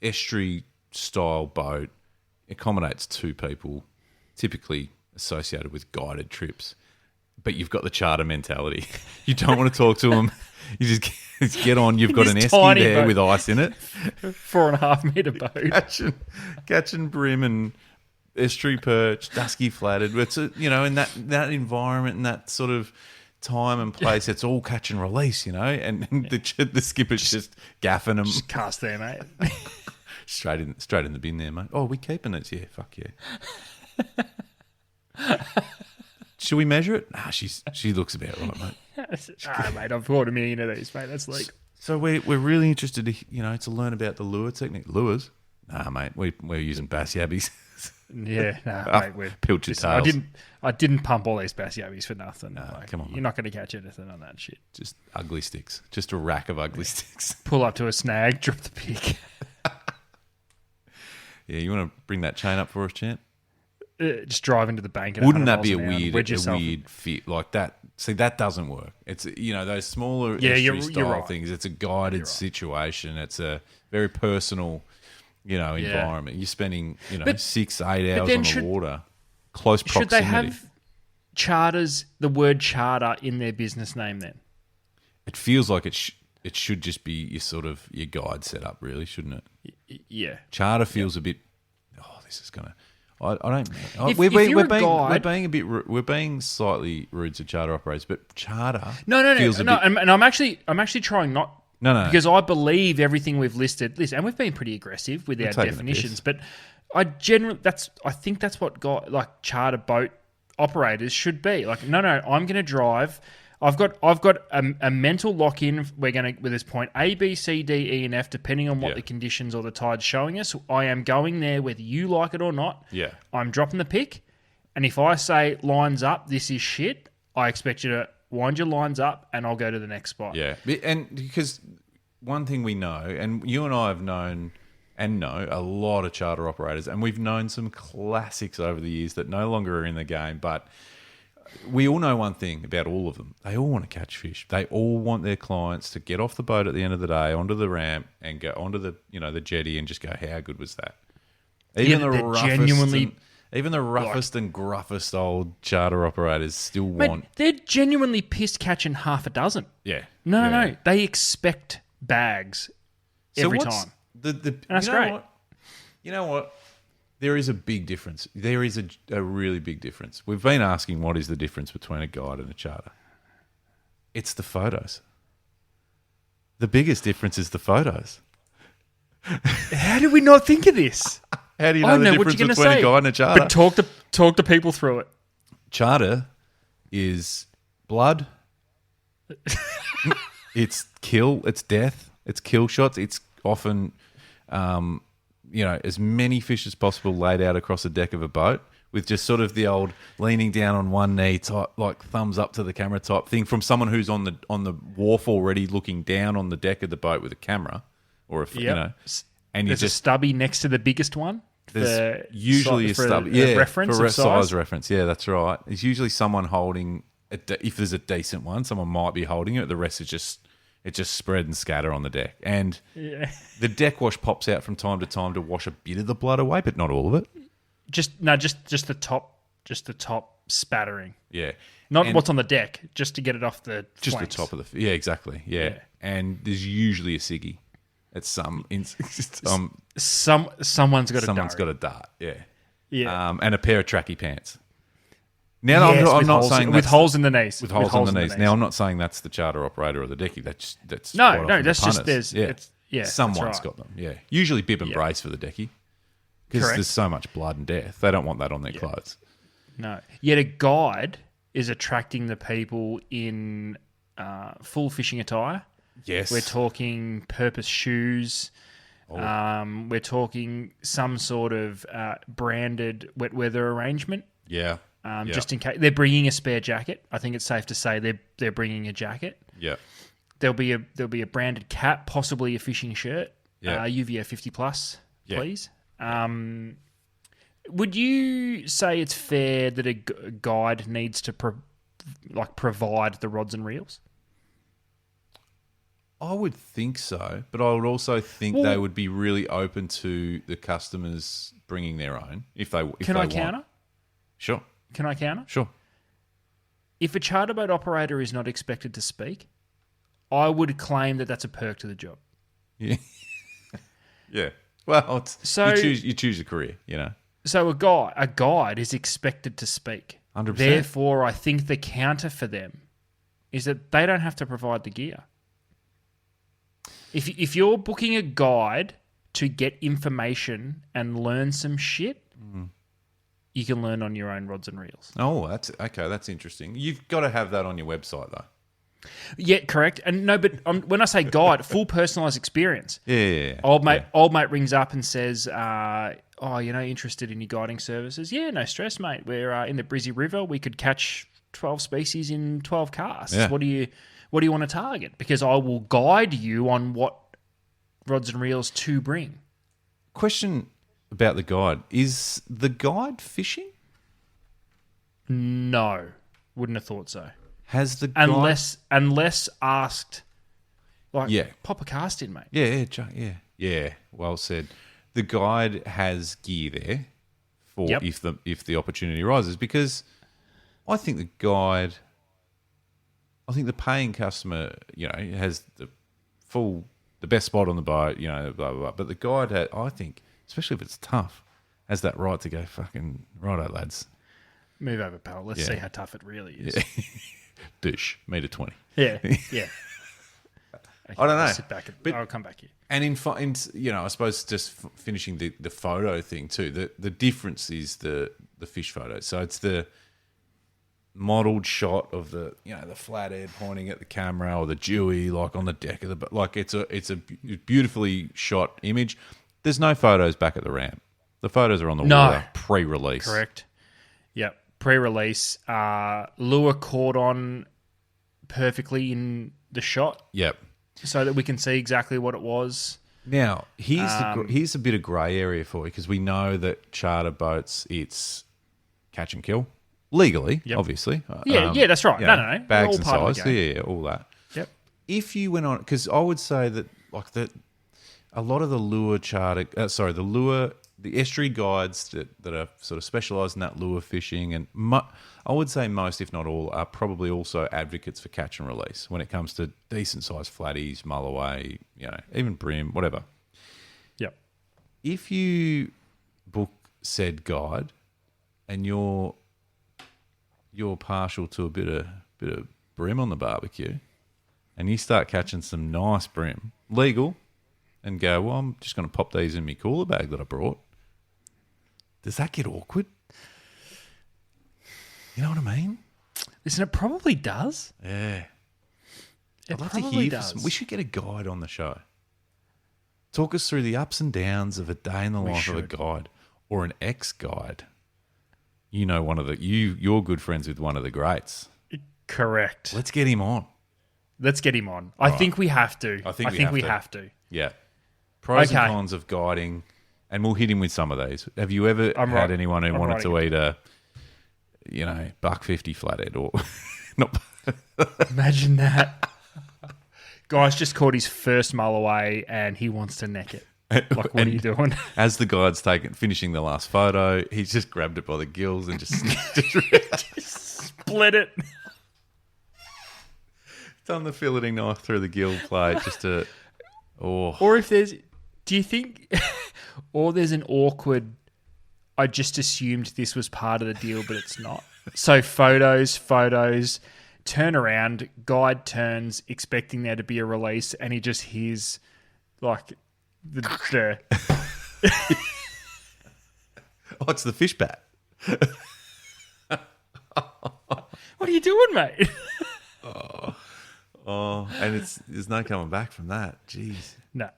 estuary style boat, accommodates 2 people, typically associated with guided trips, but you've got the charter mentality. You don't want to talk to them. You just get on. You've got an esky there with ice in it. 4.5 metre boat. Catching brim and estuary perch, dusky flatted. It's in that environment and that sort of time and place, it's all catch and release, and the skipper's just gaffing them. Just cast there, mate. straight in the bin there, mate. Oh, we keeping it? Yeah, fuck yeah. Should we measure it? Nah, she looks about right, mate. Mate, I've bought a million of these, mate. That's like. So we're really interested to learn about the lure technique. Lures? Nah, mate, we're using bass yabbies. Yeah, mate, we're pilchard tails. I didn't pump all these bass yabbies for nothing. Come on, you're not going to catch anything on that shit. Just ugly sticks. Just a rack of ugly sticks. Pull up to a snag, drop the pick. Yeah, you want to bring that chain up for us, champ? Just drive into the bank. Wouldn't that be a weird fit like that? See, that doesn't work. It's those smaller estuary style right. things. It's a guided situation. It's a very personal, environment. You're spending 6-8 hours on the water, close proximity. Should they have charters? The word charter in their business name then? It feels like it should just be your guide setup, really, shouldn't it? Yeah. Charter feels a bit. Oh, this is gonna. I don't. We're being slightly rude to charter operators, but charter. No. And I'm actually trying not. No. Because I believe everything we've listed, and we've been pretty aggressive with our definitions, but I think that's what charter boat operators should be. Like, no, I'm going to drive. I've got a mental lock in. We're going to, with this point, A, B, C, D, E, and F, depending on what the conditions or the tide's showing us. I am going there whether you like it or not. Yeah. I'm dropping the pick. And if I say lines up, this is shit, I expect you to wind your lines up and I'll go to the next spot. Yeah. And because one thing we know, and you and I have known and know a lot of charter operators, and we've known some classics over the years that no longer are in the game, but we all know one thing about all of them. They all want to catch fish. They all want their clients to get off the boat at the end of the day, onto the ramp, and go onto the the jetty and just go, how good was that? Even the roughest and gruffest old charter operators still want. They're genuinely pissed catching half a dozen. Yeah. No. They expect bags every time. And that's great. You know what? There is a big difference. There is a really big difference. We've been asking what is the difference between a guide and a charter. It's the photos. The biggest difference is the photos. How did we not think of this? How do you know the difference between a guide and a charter? But talk to people through it. Charter is blood. It's kill. It's death. It's kill shots. It's often... as many fish as possible laid out across the deck of a boat with just sort of the old leaning down on one knee type, like thumbs up to the camera type thing from someone who's on the wharf already looking down on the deck of the boat with a camera or and there's a stubby next to the biggest one. There's usually a stubby, reference for a size size reference. Yeah, that's right. There's usually someone holding if there's a decent one, someone might be holding it. The rest is just spread and scatter on the deck. And the deck wash pops out from time to time to wash a bit of the blood away, but not all of it. Just the top spattering. Yeah. Not what's on the deck, just to get it off the Just flanks. the top of the... Yeah, exactly. Yeah. And there's usually a ciggy at someone's got a Someone's got a dart, yeah. Yeah. and a pair of tracky pants. Now, Yes, I'm not saying with holes in the knees. With holes in the knees. Now, I'm not saying that's the charter operator or the decky. That's No, right off that's the just punters. Someone's that's right. got them. Yeah, usually bib and brace for the decky because there's so much blood and death. They don't want that on their clothes. No, yet a guide is attracting the people in full fishing attire. Yes, We're talking purpose shoes. We're talking some sort of branded wet weather arrangement. Yeah. Just in case they're bringing a spare jacket. I think it's safe to say they're bringing a jacket. Yeah. There'll be a branded cap, possibly a fishing shirt. Yeah. UVO 50 plus, please. Would you say it's fair that a guide needs to provide the rods and reels? I would think so, but I would also think they would be really open to the customers bringing their own if they Can I counter? Sure. Can I counter? Sure. If a charter boat operator is not expected to speak, I would claim that that's a perk to the job. Yeah. Yeah. Well, you choose a career, So a guide is expected to speak. 100%. Therefore, I think the counter for them is that they don't have to provide the gear. If you're booking a guide to get information and learn some shit, you can learn on your own rods and reels. Oh, that's okay. That's interesting. You've got to have that on your website, though. Yeah, correct. And no, but when I say guide, full personalised experience. Yeah. Old mate rings up and says, interested in your guiding services? Yeah, no stress, mate. We're in the Brizzy River. We could catch 12 species in 12 casts. Yeah. What do you want to target? Because I will guide you on what rods and reels to bring. Question about the guide. Is the guide fishing? No. Wouldn't have thought so. Has the guide... Unless asked, pop a cast in, mate. Yeah. Well said. The guide has gear there for if the opportunity arises, because I think the paying customer, has the best spot on the boat, blah, blah, blah. But the guide, I think, especially if it's tough, has that right to go, fucking righto, lads. Move over, pal. Let's see how tough it really is. Yeah. Douche, metre 20. Yeah. Okay, I don't know. I'll sit back and I'll come back here. And I suppose just finishing the photo thing too. The difference is the fish photo. So it's the modelled shot of the flathead pointing at the camera, or the Dewey like on the deck of the it's a beautifully shot image. There's no photos back at the ramp. The photos are on the water pre-release. Correct. Yep. Pre-release. Lure caught on perfectly in the shot. Yep. So that we can see exactly what it was. Now, here's a bit of grey area for you, because we know that charter boats, it's catch and kill. Legally, obviously. Yeah, that's right. No. Bags and size. Yeah, all that. Yep. If you went on... Because I would say that a lot of the lure charter... the estuary guides that are sort of specialised in that lure fishing, and I would say most, if not all, are probably also advocates for catch and release when it comes to decent sized flatties, mulloway, even brim, whatever. Yep. If you book said guide and you're partial to a bit of brim on the barbecue, and you start catching some nice brim, legal, and go, well, I'm just going to pop these in my cooler bag that I brought. Does that get awkward? You know what I mean? Listen, it probably does. Yeah. I'd love to hear we should get a guide on the show. Talk us through the ups and downs of a day in the life of a guide, or an ex-guide. You're good friends with one of the greats. Correct. Let's get him on. I think we have to. I think we have to. Yeah. Pros and cons of guiding, and we'll hit him with some of these. Have you ever had anyone who wanted to eat a, $1.50 flathead or not? Imagine that. Guy's just caught his first mulloway and he wants to neck it. Like, what are you doing? As the guide's finishing the last photo, he's just grabbed it by the gills and just split it. Done the filleting knife through the gill plate just to... Oh. Or if there's... Do you think... or there's an awkward... I just assumed this was part of the deal, but it's not. So photos, turn around, guide turns, expecting there to be a release, and he just hears like the Oh, it's the fish bat. What are you doing, mate? Oh, and there's no coming back from that. Jeez. No.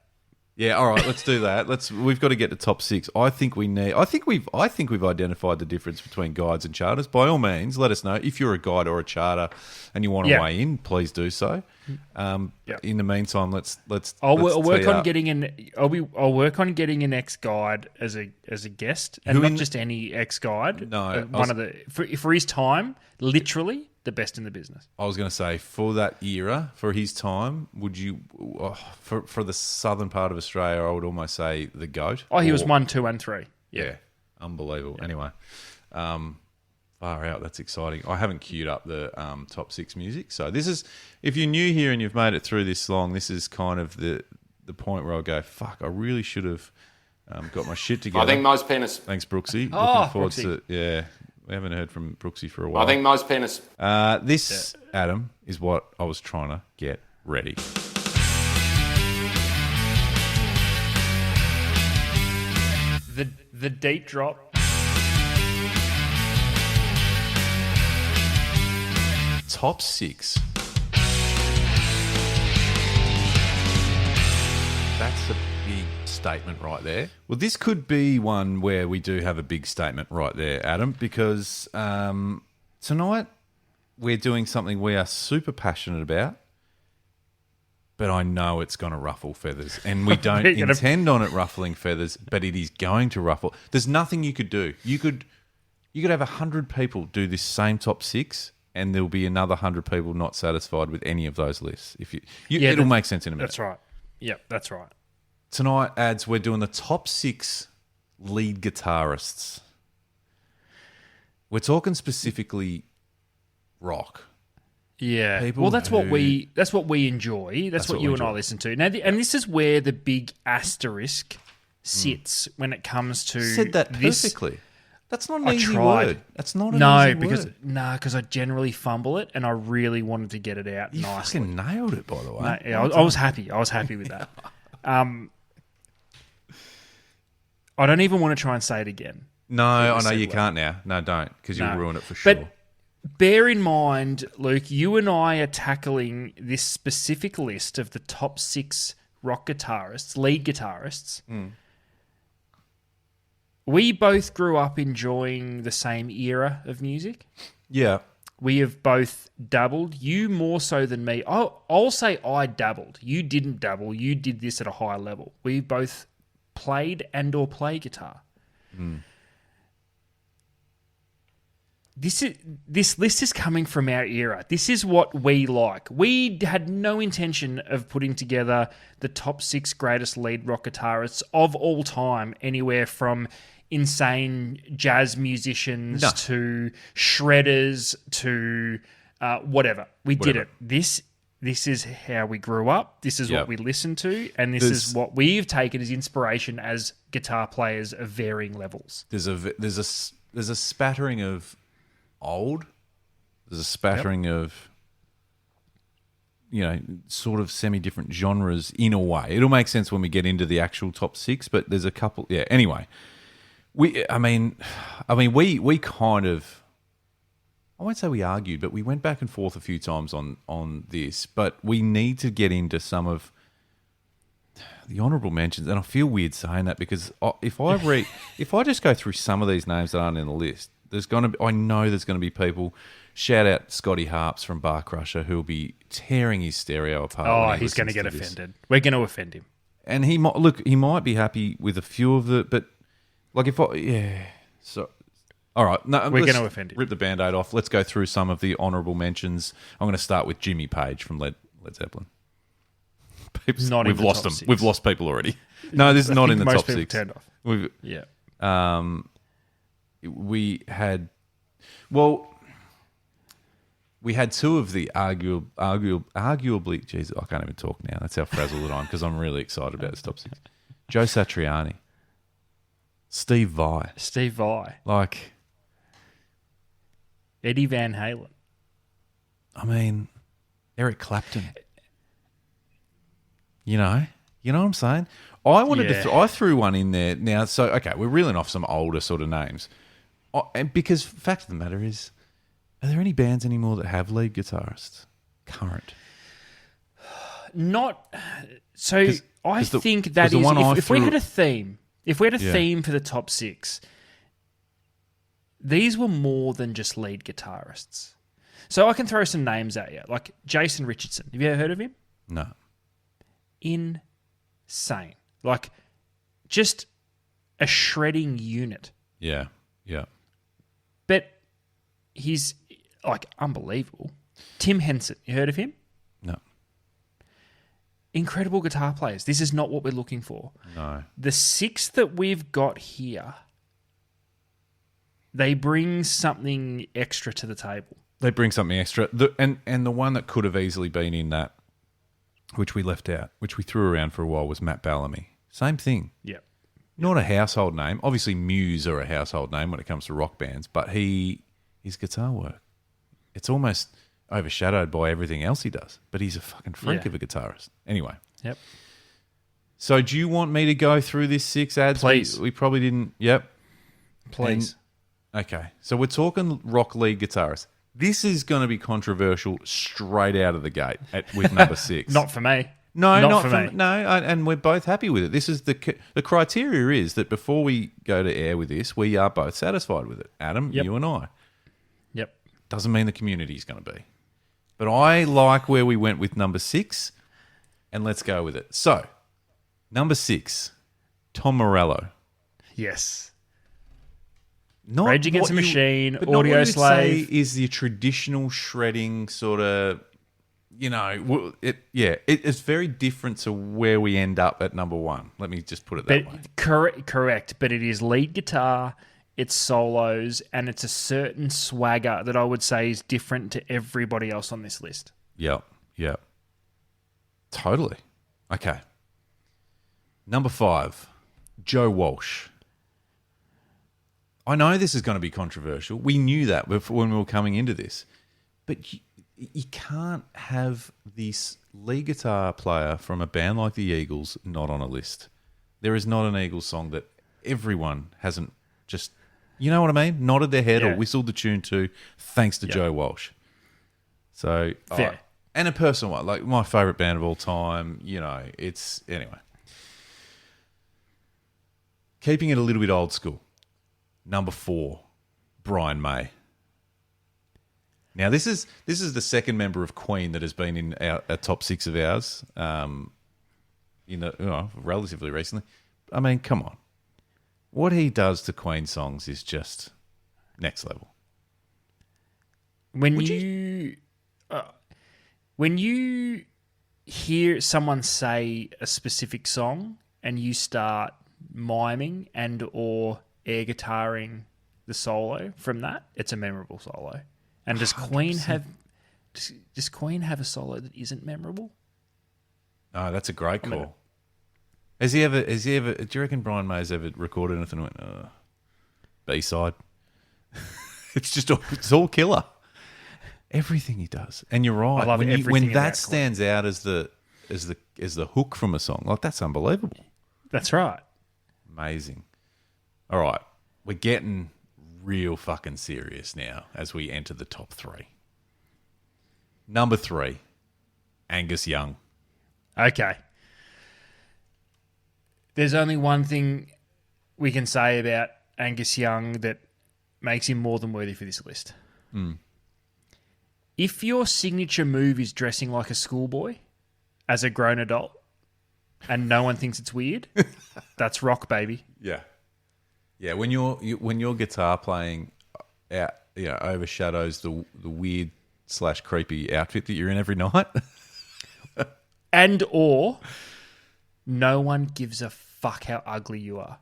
Yeah, all right, let's do that. We've got to get to top 6. I think we've identified the difference between guides and charters. By all means, let us know if you're a guide or a charter and you want to weigh in. Please do so. In the meantime, let's. I'll work on getting an ex-guide as a guest, and not just any ex-guide. No, for his time, literally the best in the business. I was going to say, for that era, for his time, would you for the southern part of Australia? I would almost say the GOAT. Oh, he was 1, 2, and 3. Yeah, unbelievable. Yeah. Anyway, far out. That's exciting. I haven't queued up the top 6 music, so this is, if you're new here and you've made it through this long, this is kind of the point where I'll go, fuck, I really should have got my shit together. I think most penis. Thanks, Brooksy. Oh, Looking forward Brooksy. to we haven't heard from Brooksy for a while. I think most penis. This, Adam, is what I was trying to get ready. The deep drop. Top 6. That's a big statement right there. Well, this could be one where we do have a big statement right there, Adam, because tonight we're doing something we are super passionate about, but I know it's going to ruffle feathers, and we don't intend on it ruffling feathers, but it is going to ruffle. There's nothing you could do. You could have 100 people do this same top 6, and there'll be another 100 people not satisfied with any of those lists. It'll make sense in a minute. That's right. Yep, that's right. Tonight, ads, we're doing the top 6 lead guitarists. We're talking specifically rock. Yeah. People Well, that's what we enjoy. That's what you and I enjoy. listen to. Now, and this is where the big asterisk sits when it comes to Said that this. perfectly. That's not an I easy tried. word. That's not an easy because word. because I generally fumble it, and I really wanted to get it out You nicely. fucking nailed it, by the way. No, yeah, I was happy. I was happy with that. I don't even want to try and say it again. No, I know said you well. can't now. No, don't, because you'll No. ruin it for sure. But bear in mind, Luke, you and I are tackling this specific list of the top 6 rock guitarists, lead guitarists. We both grew up enjoying the same era of music. Yeah. We have both dabbled. You more so than me. I'll say I dabbled. You didn't dabble. You did this at a higher level. We both played and or play guitar. This list is coming from our era. This is what we like. We had no intention of putting together the top 6 greatest lead rock guitarists of all time, anywhere from insane jazz musicians to shredders to whatever. We did it. This is how we grew up. This is what we listened to, and this is what we've taken as inspiration as guitar players of varying levels. There's a spattering of old. There's a spattering of, sort of semi-different genres in a way. It'll make sense when we get into the actual top 6, but there's a couple. Yeah. Anyway, we kind of, I won't say we argued, but we went back and forth a few times on this. But we need to get into some of the honourable mentions, and I feel weird saying that because if I just go through some of these names that aren't in the list, I know there's going to be people. Shout out Scotty Harps from Bar Crusher, who'll be tearing his stereo apart. Oh, he's going to get offended. We're going to offend him, and he might be happy with a few of the, but like so. All right, no, we're going to offend him. Rip the Band-Aid off. Let's go through some of the honourable mentions. I'm going to start with Jimmy Page from Led Zeppelin. We've lost them. 6. We've lost people already. No, this is not in the top 6. Turned off. We had 2 of the arguably. Jesus, I can't even talk now. That's how frazzled I'm because I'm really excited about this top 6. Joe Satriani. Steve Vai. Steve Vai. Like, Eddie Van Halen. I mean, Eric Clapton. You know what I'm saying? I wanted to. I threw one in there now. So okay, we're reeling off some older sort of names, and because fact of the matter is, are there any bands anymore that have lead guitarists? Current. Not so. I think that is if we had a theme. If we had a theme for the top 6, these were more than just lead guitarists. So I can throw some names at you, like Jason Richardson. Have you ever heard of him? No. Insane. Like, just a shredding unit. Yeah, yeah. But he's, like, unbelievable. Tim Henson. You heard of him? No. Incredible guitar players. This is not what we're looking for. No. The 6 that we've got here, they bring something extra to the table. They bring something extra. And the one that could have easily been in that, which we left out, which we threw around for a while, was Matt Bellamy. Same thing. Yeah. Not a household name. Obviously, Muse are a household name when it comes to rock bands, but his guitar work, it's almost overshadowed by everything else he does. But he's a fucking freak of a guitarist. Anyway. Yep. So do you want me to go through this 6 ads? Please. We probably didn't. Yep. Please. Okay. So we're talking rock lead guitarist. This is going to be controversial straight out of the gate with number 6. Not for me. No, not for me. No, and we're both happy with it. This is the criteria is that before we go to air with this, we are both satisfied with it. Adam, you and I. Yep. Doesn't mean the community is going to be. But I like where we went with number 6, and let's go with it. So, number 6, Tom Morello. Yes. Not Rage Against the Machine, but Audio not what Slave. say is the traditional shredding sort of, it's very different to where we end up at number 1. Let me just put it that way. Correct, but it is lead guitar, it's solos, and it's a certain swagger that I would say is different to everybody else on this list. Yep. Totally. Okay. Number 5, Joe Walsh. I know this is going to be controversial. We knew that when we were coming into this. But you can't have this lead guitar player from a band like the Eagles not on a list. There is not an Eagles song that everyone hasn't just, you know what I mean? Nodded their head or whistled the tune to, thanks to Joe Walsh. So, fair. And a personal one, like my favourite band of all time, it's, anyway. Keeping it a little bit old school. Number 4, Brian May. Now, this is the second member of Queen that has been in our top 6 of ours, relatively recently. I mean, come on. What he does to Queen songs is just next level. When you hear someone say a specific song and you start miming and or air guitaring the solo from that, it's a memorable solo. And does Queen have a solo that isn't memorable? No, that's a great call. Has he ever? Do you reckon Brian May's ever recorded anything and went, B-side? It's all killer. Everything he does, and you're right. I love when that stands out as the hook from a song, like that's unbelievable. That's right. Amazing. All right, we're getting real fucking serious now as we enter the top 3. Number 3, Angus Young. Okay. There's only one thing we can say about Angus Young that makes him more than worthy for this list. If your signature move is dressing like a schoolboy as a grown adult and no one thinks it's weird, that's rock, baby. Yeah. Yeah, when your guitar playing overshadows the weird / creepy outfit that you're in every night. And or no one gives a fuck how ugly you are.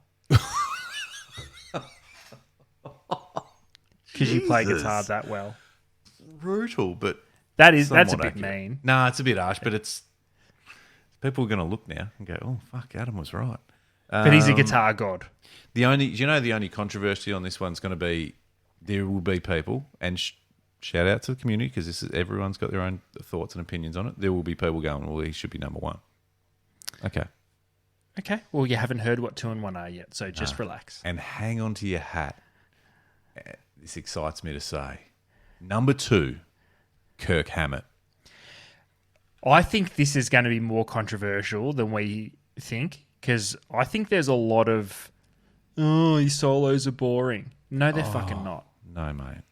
Because you play guitar that well. Brutal, but that's a bit accurate. mean. No, it's a bit harsh, but it's people are going to look now and go, "Oh fuck, Adam was right." But he's a guitar god. The only controversy on this one's going to be there will be people, and shout out to the community because everyone's got their own thoughts and opinions on it. There will be people going, well, he should be number one. Okay. Well, you haven't heard what 2 and 1 are yet, so just relax. And hang on to your hat. This excites me to say. Number 2, Kirk Hammett. I think this is going to be more controversial than we think because I think there's a lot of, his solos are boring. No, they're fucking not. No, mate.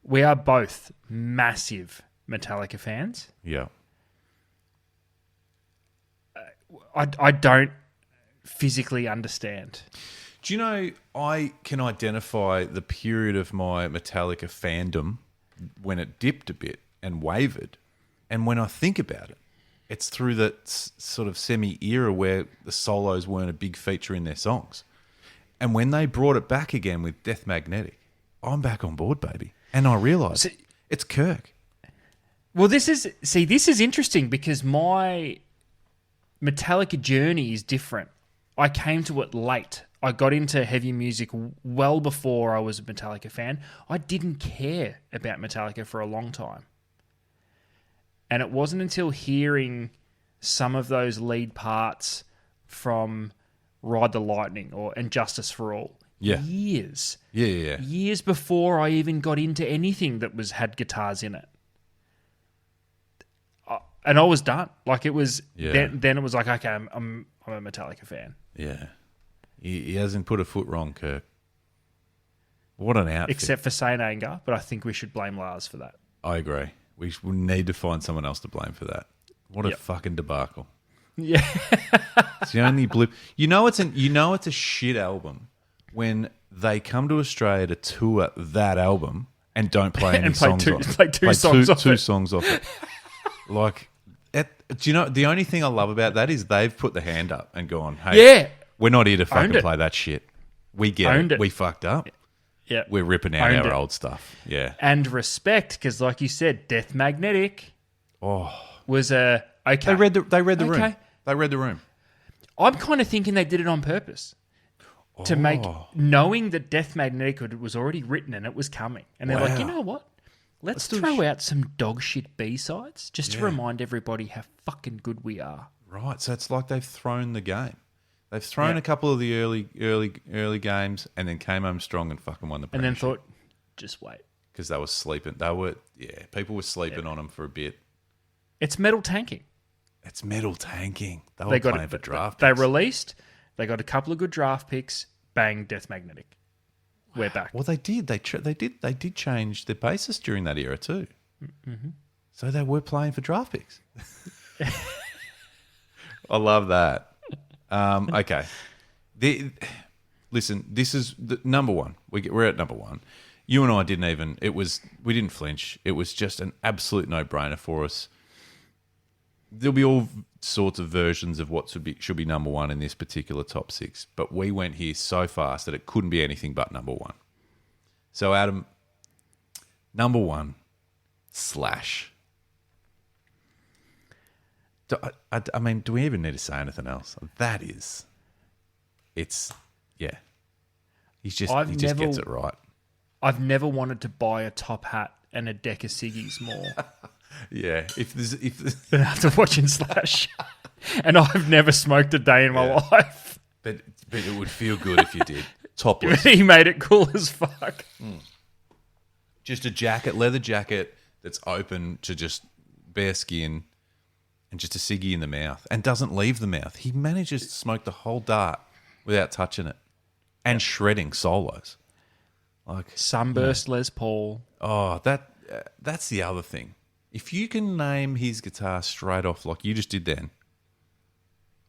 We are both massive Metallica fans. Yeah. I don't physically understand. Do you know, I can identify the period of my Metallica fandom when it dipped a bit and wavered. And when I think about it, it's through that sort of semi-era where the solos weren't a big feature in their songs. And when they brought it back again with Death Magnetic, I'm back on board, baby. And I realised it's Kirk. Well, this is interesting because my Metallica journey is different. I came to it late. I got into heavy music well before I was a Metallica fan. I didn't care about Metallica for a long time. And it wasn't until hearing some of those lead parts from Ride the Lightning and Justice for All. Yeah. Years. Yeah. Years before I even got into anything that had guitars in it. And I was done. Like it was, then it was like, okay, I'm a Metallica fan. Yeah. He hasn't put a foot wrong, Kirk. What an outfit. Except for Saint Anger, but I think we should blame Lars for that. I agree. We need to find someone else to blame for that. What a fucking debacle. Yeah. It's the only blip. You know it's a shit album when they come to Australia to tour that album and don't play any songs off it. Play two songs off it. Like, do you know, the only thing I love about that is they've put the hand up and gone, hey, we're not here to fucking play that shit. We get it. We fucked up. Yeah. We're ripping out our old stuff. Yeah. And respect, because like you said, Death Magnetic was a... Okay. They read the room. They read the room. I'm kind of thinking they did it on purpose. To make... Knowing that Death Magnetic was already written and it was coming. And they're like, you know what? Let's throw out some dog shit B-sides just to remind everybody how fucking good we are. Right. So it's like they've thrown the game. They've thrown a couple of the early games and then came home strong and fucking won the premiership. And then thought, just wait. Because they were sleeping. People were sleeping on them for a bit. It's metal tanking. They were playing for draft picks. They released, they got a couple of good draft picks, bang, Death Magnetic. We're back. Well, they did. They did change their basis during that era too. Mm-hmm. So they were playing for draft picks. I love that. Okay. Listen, this is the number one. We're at number one. You and I we didn't flinch. It was just an absolute no-brainer for us. There'll be all sorts of versions of what should be number one in this particular top 6, but we went here so fast that it couldn't be anything but number one. So, Adam, number 1, Slash. I mean, do we even need to say anything else? He just gets it right. I've never wanted to buy a top hat and a deck of ciggies more. Yeah, if than after watching Slash, and I've never smoked a day in my life. But it would feel good if you did. Topless. He made it cool as fuck. Just a leather jacket that's open to just bare skin, and just a ciggy in the mouth, and doesn't leave the mouth. He manages to smoke the whole dart without touching it, and shredding solos. Like Sunburst Les Paul. Oh, that's the other thing. If you can name his guitar straight off like you just did then,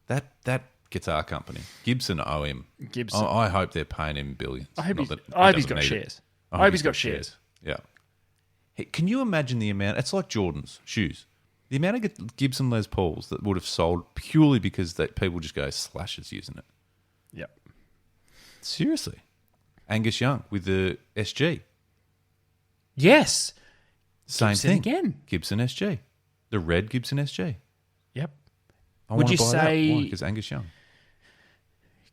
that guitar company, Gibson owe him. Gibson. I hope they're paying him billions. I hope he's got shares. I hope he's got shares. Yeah. Hey, can you imagine the amount? It's like Jordan's shoes. The amount of Gibson Les Pauls that would have sold purely because people just go, Slash is using it. Yep. Seriously. Angus Young with the SG. Yes. Same Gibson thing. Again. Gibson SG. The red Gibson SG. Yep. Would you say... Why? Because Angus Young.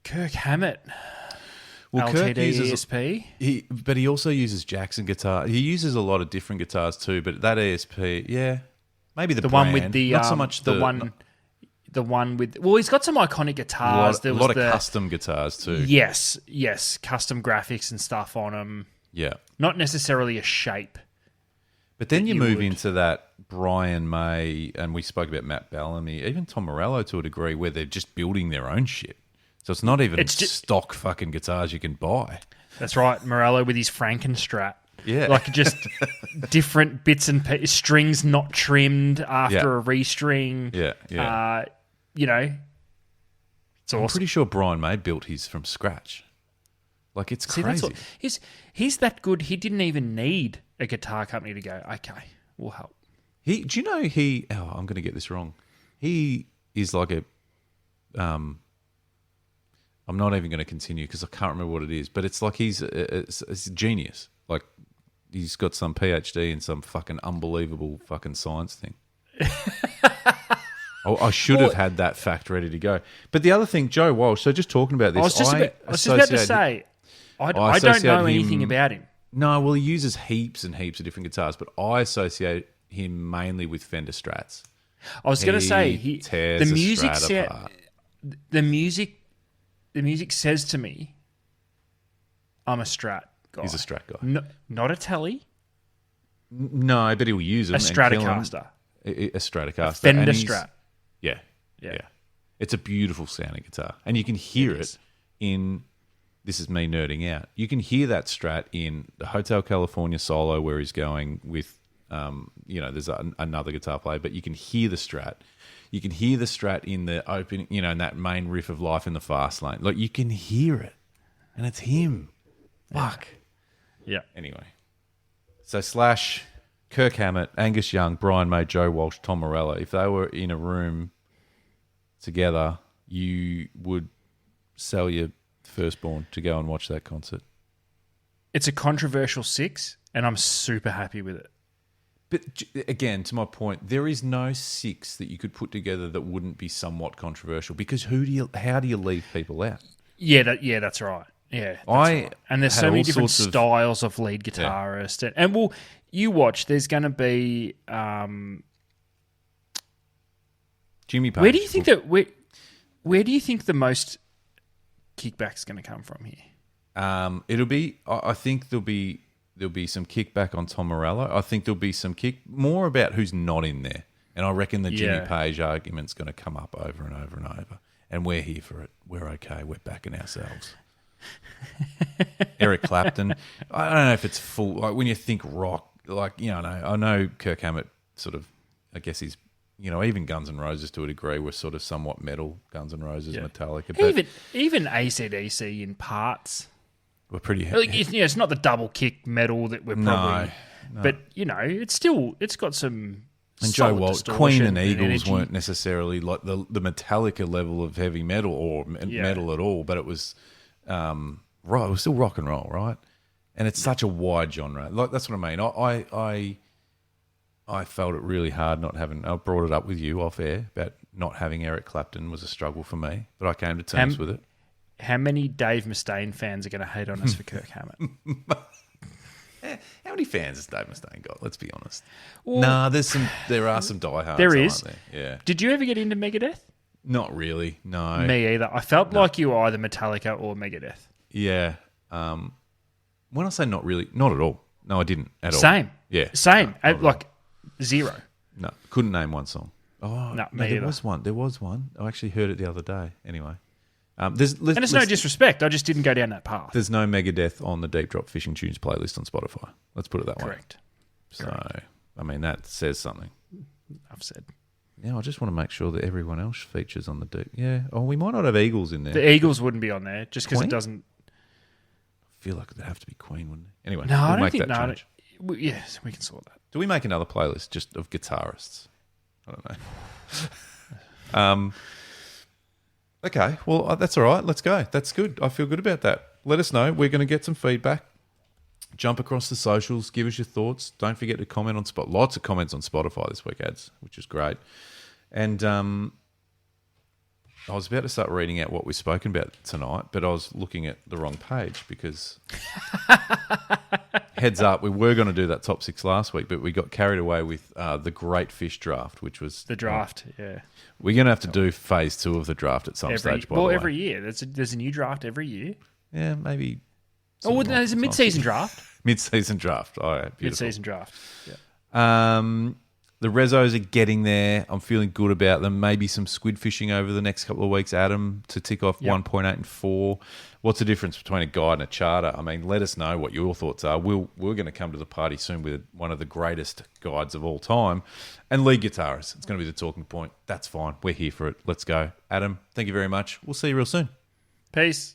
Kirk Hammett. Well, LTD Kirk uses ESP. but he also uses Jackson guitar. He uses a lot of different guitars too. But that ESP, yeah, maybe the one brand, with the not so much the one with. Well, he's got some iconic guitars. a lot of custom guitars too. Yes, custom graphics and stuff on them. Yeah, not necessarily a shape. But then you move into that Brian May, and we spoke about Matt Bellamy, even Tom Morello to a degree, where they're just building their own shit. So it's not even stock fucking guitars you can buy. That's right, Morello with his Frankenstrat. Yeah. Like just different bits and strings not trimmed after a restring. Yeah. It's awesome. I'm pretty sure Brian May built his from scratch. Like, it's crazy. He's that good, he didn't even need a guitar company to go, okay, we'll help. Do you know I'm going to get this wrong. He is like a... I'm not even going to continue because I can't remember what it is, but it's like he's a genius. Like, he's got some PhD in some fucking unbelievable fucking science thing. I should have had that fact ready to go. But the other thing, Joe Walsh, so just talking about this, I was just about to say, I don't know anything about him. No, well, he uses heaps and heaps of different guitars, but I associate him mainly with Fender Strats. I was going to say, tears the music apart. The music says to me, I'm a Strat guy. He's a Strat guy. No, not a Tele. No, but he'll use them. A Stratocaster. A Stratocaster. A Fender Strat. Yeah. It's a beautiful sounding guitar. And you can hear it in, this is me nerding out, you can hear that Strat in the Hotel California solo where he's going with, there's another guitar player, but you can hear the Strat. You can hear the Strat in the opening, in that main riff of Life in the Fast Lane. Like, you can hear it. And it's him. Fuck. Yeah. Anyway. So Slash, Kirk Hammett, Angus Young, Brian May, Joe Walsh, Tom Morello, if they were in a room together, you would sell your firstborn to go and watch that concert. It's a controversial 6, and I'm super happy with it. But again, to my point, there is no 6 that you could put together that wouldn't be somewhat controversial, because how do you leave people out? Yeah, that's right. Yeah, right. And there's so many different styles of lead guitarist, and well, you watch. There's going to be Jimmy Page. Where do you think where do you think the most kickback's going to come from here? It'll be. I think there'll be some kickback on Tom Morello. I think there'll be some more about who's not in there, and I reckon the Jimmy Page argument's going to come up over and over and over. And we're here for it. We're okay. We're backing ourselves. Eric Clapton. I don't know if it's full. Like, when you think rock, like, I know Kirk Hammett sort of, I guess he's, even Guns N' Roses to a degree were sort of somewhat metal. Guns N' Roses, Metallica. But even AC/DC in parts. We're pretty heavy. It's not the double kick metal that we're probably. No. But, it's got some. And Joe Walsh, Queen and Eagles weren't necessarily like the Metallica level of heavy metal or metal at all, but it was right. It was still rock and roll, right? And it's such a wide genre. Like, that's what I mean. I felt it really hard not having. I brought it up with you off air about not having Eric Clapton was a struggle for me, but I came to terms with it. How many Dave Mustaine fans are going to hate on us for Kirk Hammett? How many fans has Dave Mustaine got? Let's be honest. Well, there are some diehards. There is. Aren't there? Yeah. Did you ever get into Megadeth? Not really. No. Me either. I felt like you were either Metallica or Megadeth. Yeah. When I say not really, not at all. No, I didn't at all. Same. Yeah. Same. Like zero. No. Couldn't name one song. Oh, no, there was one. There was one. I actually heard it the other day. Anyway. And it's no disrespect. I just didn't go down that path. There's no Megadeth on the Deep Drop Fishing Tunes playlist on Spotify. Let's put it that way. Correct. So, I mean, that says something. I've said. Yeah, I just want to make sure that everyone else features on the deep. Yeah. Oh, we might not have Eagles in there. The Eagles wouldn't be on there just because it doesn't. I feel like it'd have to be Queen, wouldn't it? Anyway, no, I don't make think that change. Yes, we can sort that. Do we make another playlist just of guitarists? I don't know. Okay, well, that's all right. Let's go. That's good. I feel good about that. Let us know. We're going to get some feedback. Jump across the socials. Give us your thoughts. Don't forget to comment on Spotify. Lots of comments on Spotify this week, ads, which is great. And I was about to start reading out what we've spoken about tonight, but I was looking at the wrong page because heads up, we were going to do that top 6 last week, but we got carried away with the Great Fish draft, which was... The draft, yeah. We're going to have to do phase 2 of the draft at some stage, by the way. every year. There's a new draft every year. Yeah, maybe... Oh, there's a mid-season draft. Mid-season draft. Oh, yeah, beautiful. Mid-season draft, yeah. The Resos are getting there. I'm feeling good about them. Maybe some squid fishing over the next couple of weeks, Adam, to tick off 1.8 and 4. What's the difference between a guide and a charter? I mean, let us know what your thoughts are. We're going to come to the party soon with one of the greatest guides of all time and lead guitarists. It's going to be the talking point. That's fine. We're here for it. Let's go. Adam, thank you very much. We'll see you real soon. Peace.